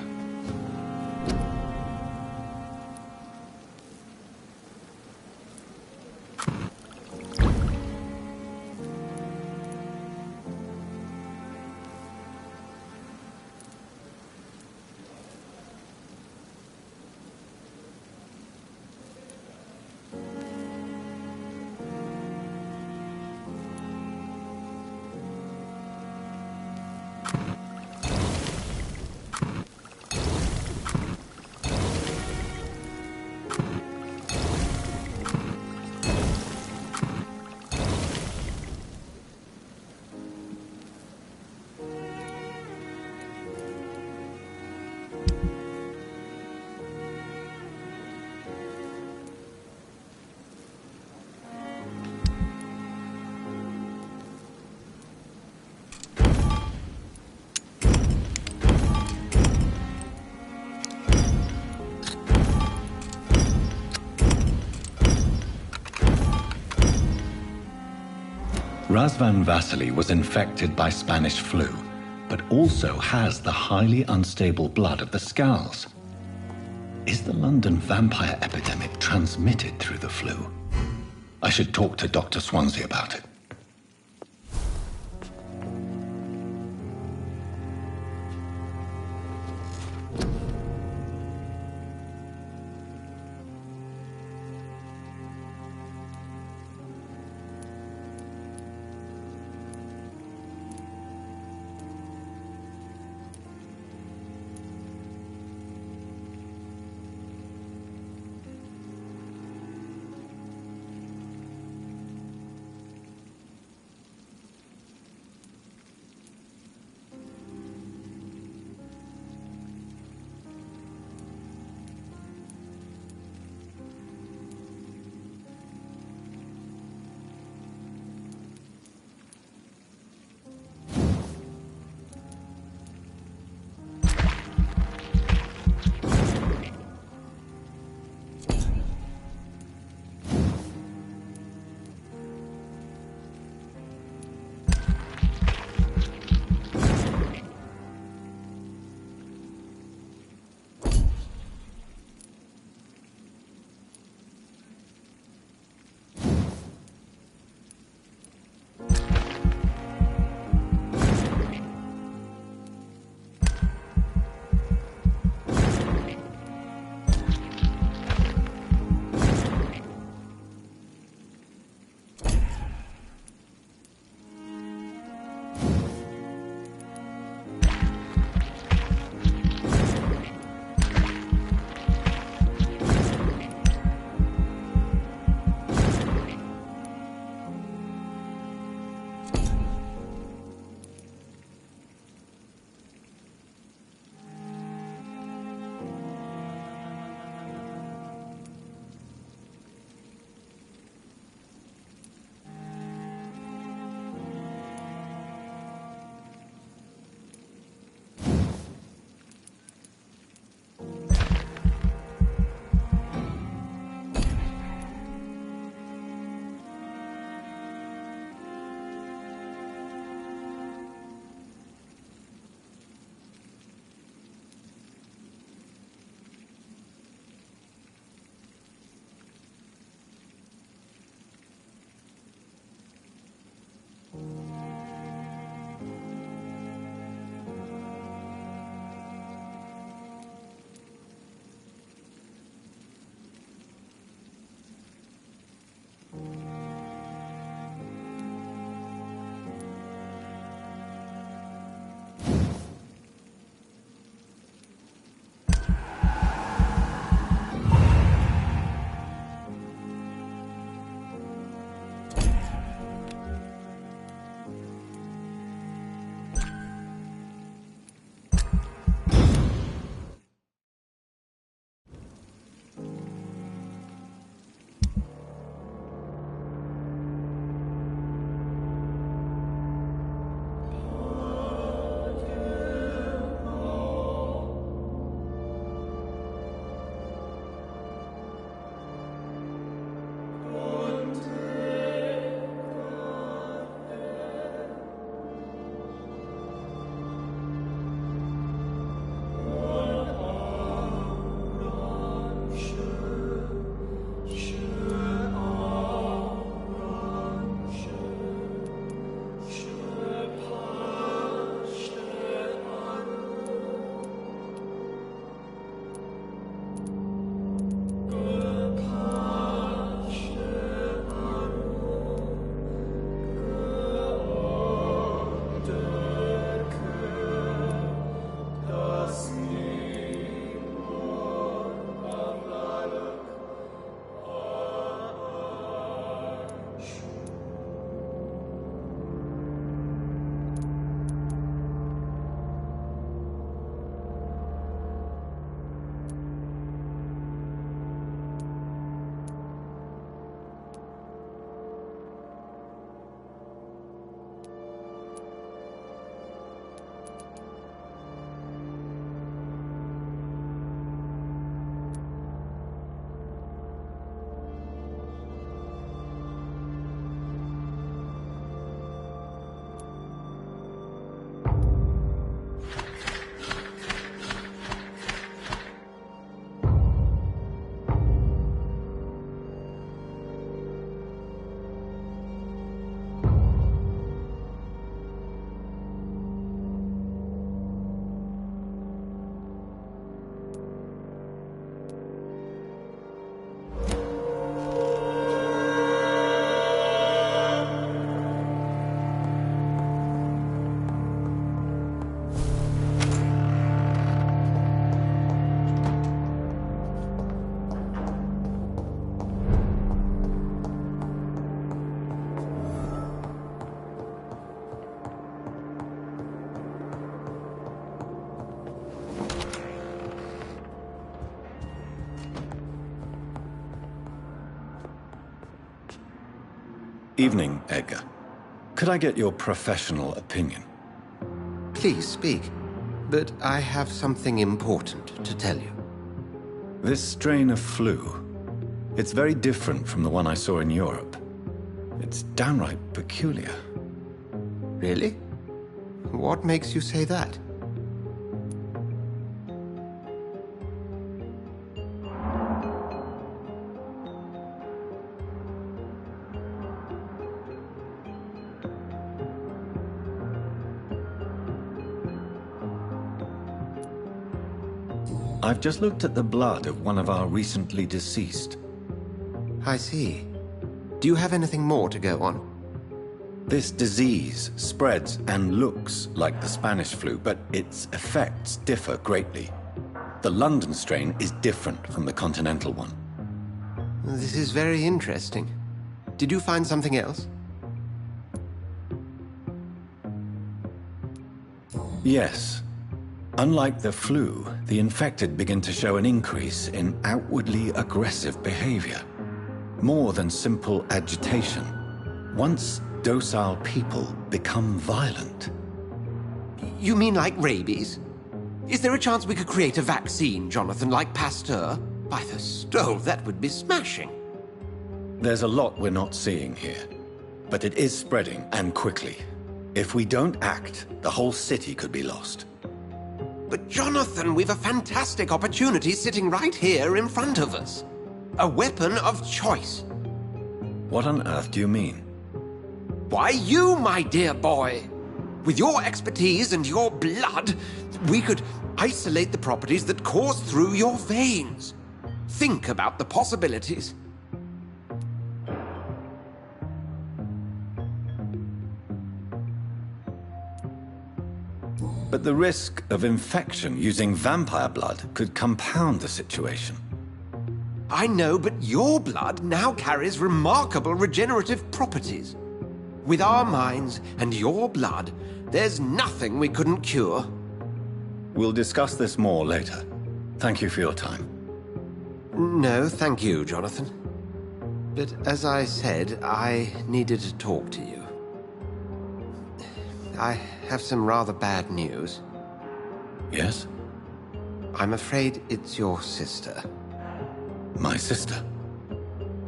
Razvan Vasily was infected by Spanish flu, but also has the highly unstable blood of the Scows. Is the London vampire epidemic transmitted through the flu? I should talk to Dr. Swansea about it. Evening, Edgar. Could I get your professional opinion?
Please speak, but I have something important to tell you.
This strain of flu, it's very different from the one I saw in Europe. It's downright peculiar.
Really? What makes you say that?
I've just looked at the blood of one of our recently deceased.
I see. Do you have anything more to go on?
This disease spreads and looks like the Spanish flu, but its effects differ greatly. The London strain is different from the continental one.
This is very interesting. Did you find something else?
Yes. Unlike the flu, the infected begin to show an increase in outwardly aggressive behavior. More than simple agitation. Once docile people become violent.
You mean like rabies? Is there a chance we could create a vaccine, Jonathan, like Pasteur? By the stove, that would be smashing.
There's a lot we're not seeing here. But it is spreading, and quickly. If we don't act, the whole city could be lost.
But Jonathan, we've a fantastic opportunity sitting right here in front of us. A weapon of choice.
What on earth do you mean?
Why, you, my dear boy. With your expertise and your blood, we could isolate the properties that course through your veins. Think about the possibilities.
But the risk of infection using vampire blood could compound the situation.
I know, but your blood now carries remarkable regenerative properties. With our minds and your blood, there's nothing we couldn't cure.
We'll discuss this more later. Thank you for your time.
No, thank you, Jonathan. But as I said, I needed to talk to you. I have some rather bad news.
Yes?
I'm afraid it's your sister.
My sister?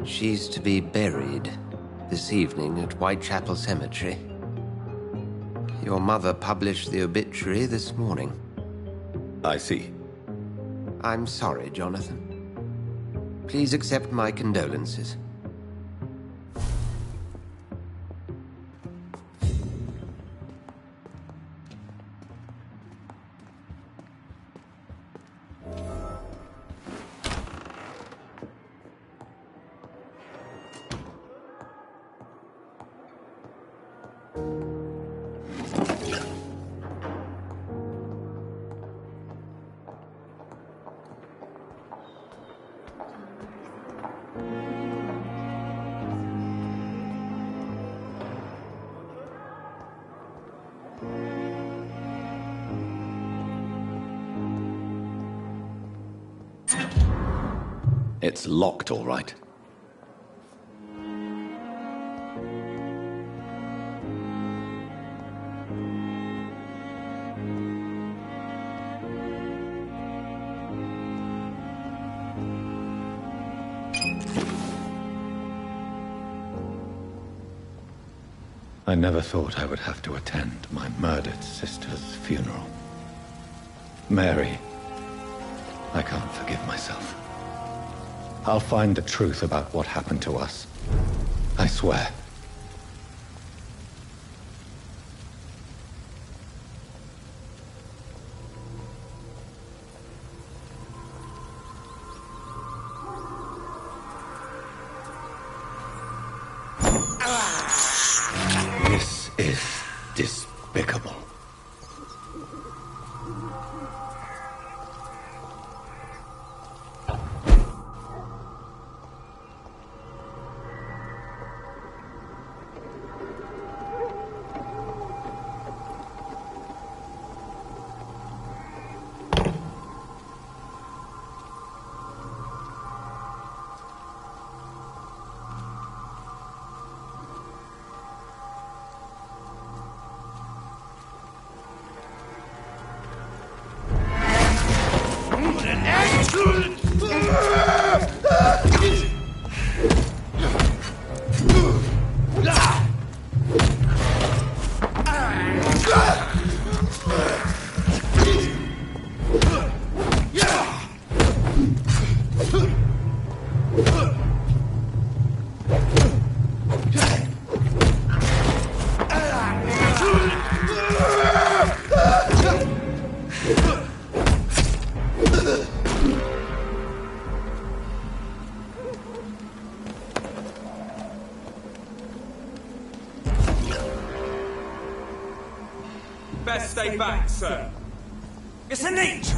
She's to be buried this evening at Whitechapel Cemetery. Your mother published the obituary this morning.
I see.
I'm sorry, Jonathan. Please accept my condolences.
It's locked, all right. I never thought I would have to attend my murdered sister's funeral. Mary, I can't forgive myself. I'll find the truth about what happened to us. I swear. This is despicable.
best stay back, sir. It's a leech!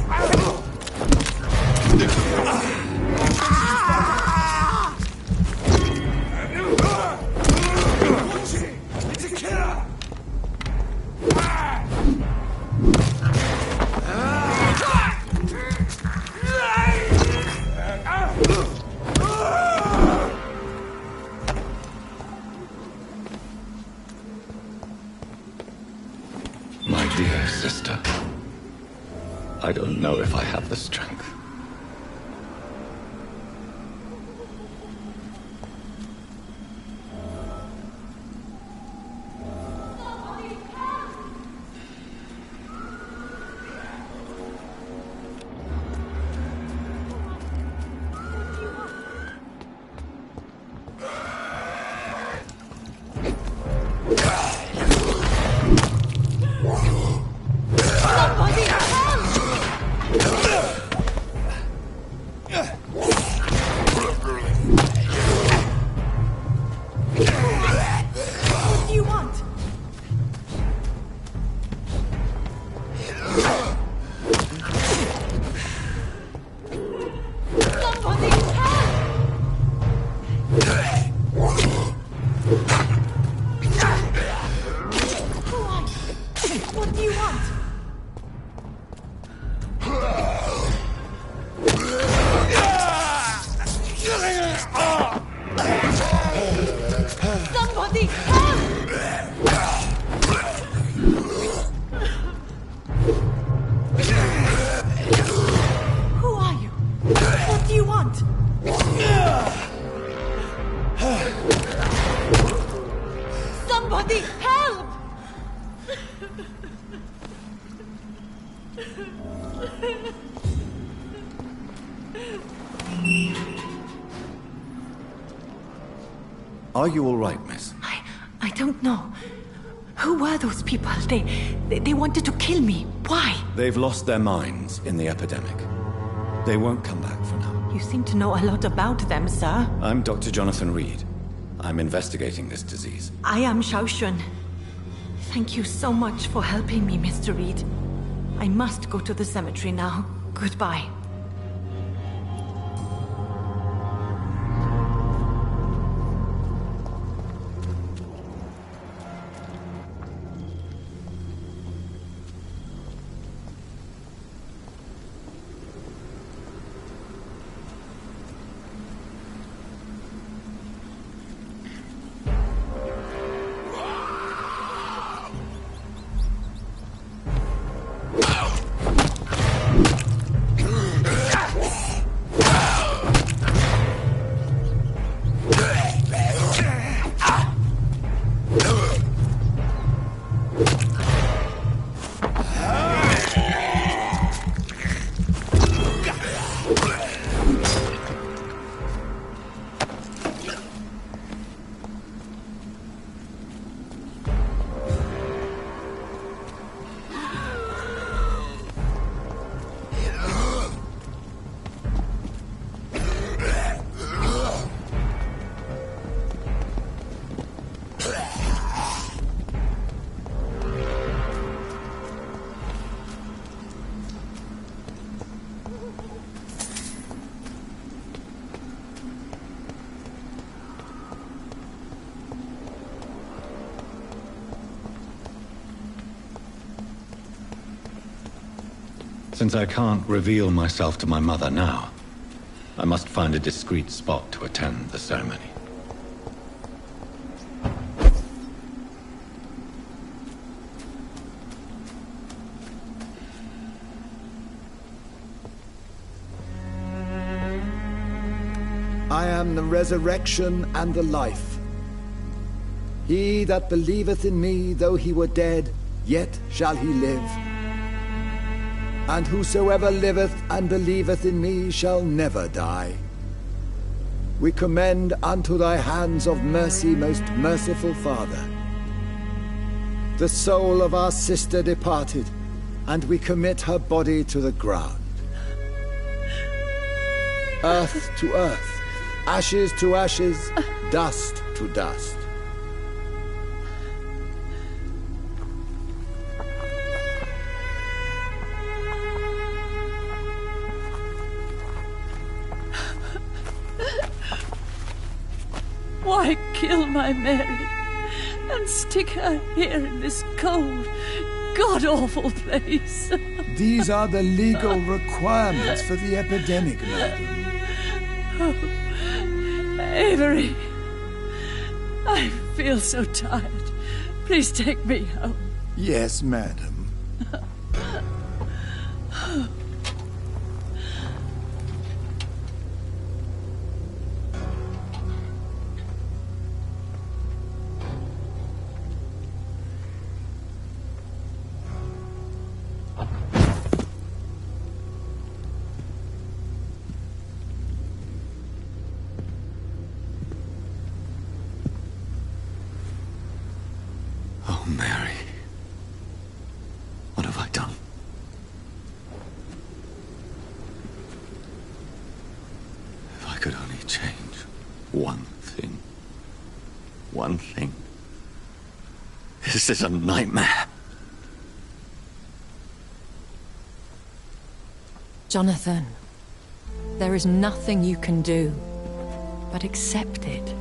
It's a killer!
My dear sister, I don't know if I have the strength. Are you all right, miss?
I don't know. Who were those people? They wanted to kill me. Why?
They've lost their minds in the epidemic. They won't come back for now.
You seem to know a lot about them, sir.
I'm Dr. Jonathan Reed. I'm investigating this disease.
I am Xiaoxun. Thank you so much for helping me, Mr. Reed. I must go to the cemetery now. Goodbye.
Since I can't reveal myself to my mother now, I must find a discreet spot to attend the ceremony.
I am the resurrection and the life. He that believeth in me, though he were dead, yet shall he live. And whosoever liveth and believeth in me shall never die. We commend unto thy hands of mercy, most merciful Father, the soul of our sister departed, and we commit her body to the ground. Earth to earth, ashes to ashes, dust to dust.
Why kill my Mary and stick her here in this cold, god-awful place?
These are the legal requirements for the epidemic, madam.
Oh, Avery, I feel so tired. Please take me home.
Yes, madam.
Oh, Mary. What have I done? If I could only change one thing. One thing. This is a nightmare.
Jonathan, there is nothing you can do but accept it.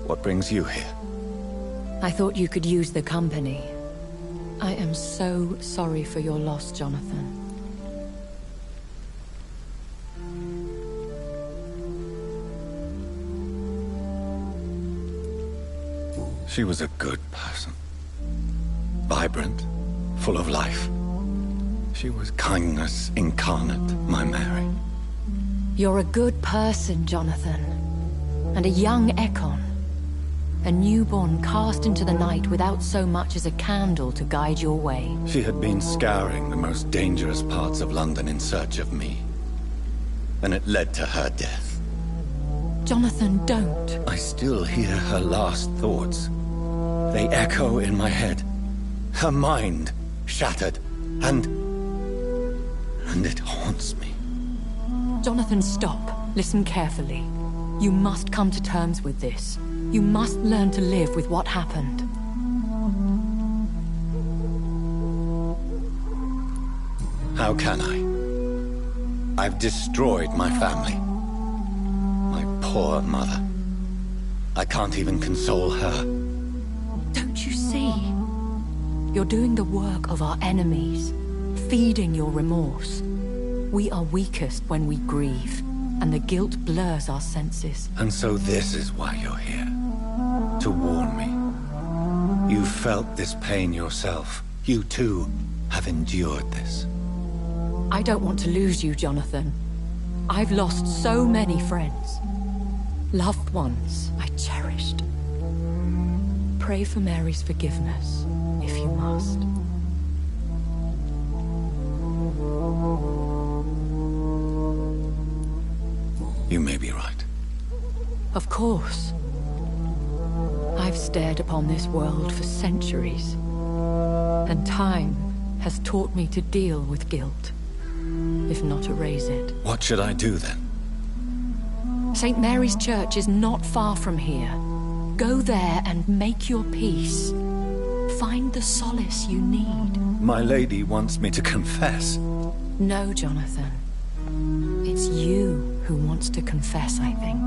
What brings you here?
I thought you could use the company. I am so sorry for your loss, Jonathan.
She was a good person. Vibrant, full of life. She was kindness incarnate, my Mary.
You're a good person, Jonathan. And a young Ekon. A newborn cast into the night without so much as a candle to guide your way.
She had been scouring the most dangerous parts of London in search of me. And it led to her death.
Jonathan, don't.
I still hear her last thoughts. They echo in my head. Her mind shattered, and it haunts me.
Jonathan, stop. Listen carefully. You must come to terms with this. You must learn to live with what happened.
How can I? I've destroyed my family. My poor mother. I can't even console her.
Don't you see? You're doing the work of our enemies, feeding your remorse. We are weakest when we grieve, and the guilt blurs our senses.
And so this is why you're here. To warn me. You felt this pain yourself. You too have endured this.
I don't want to lose you, Jonathan. I've lost so many friends. Loved ones I cherished. Pray for Mary's forgiveness, if you must.
You may be right.
Of course. I've stared upon this world for centuries, and time has taught me to deal with guilt, if not erase it.
What should I do then?
St. Mary's Church is not far from here. Go there and make your peace. Find the solace you need.
My lady wants me to confess.
No, Jonathan. It's you who wants to confess, I think.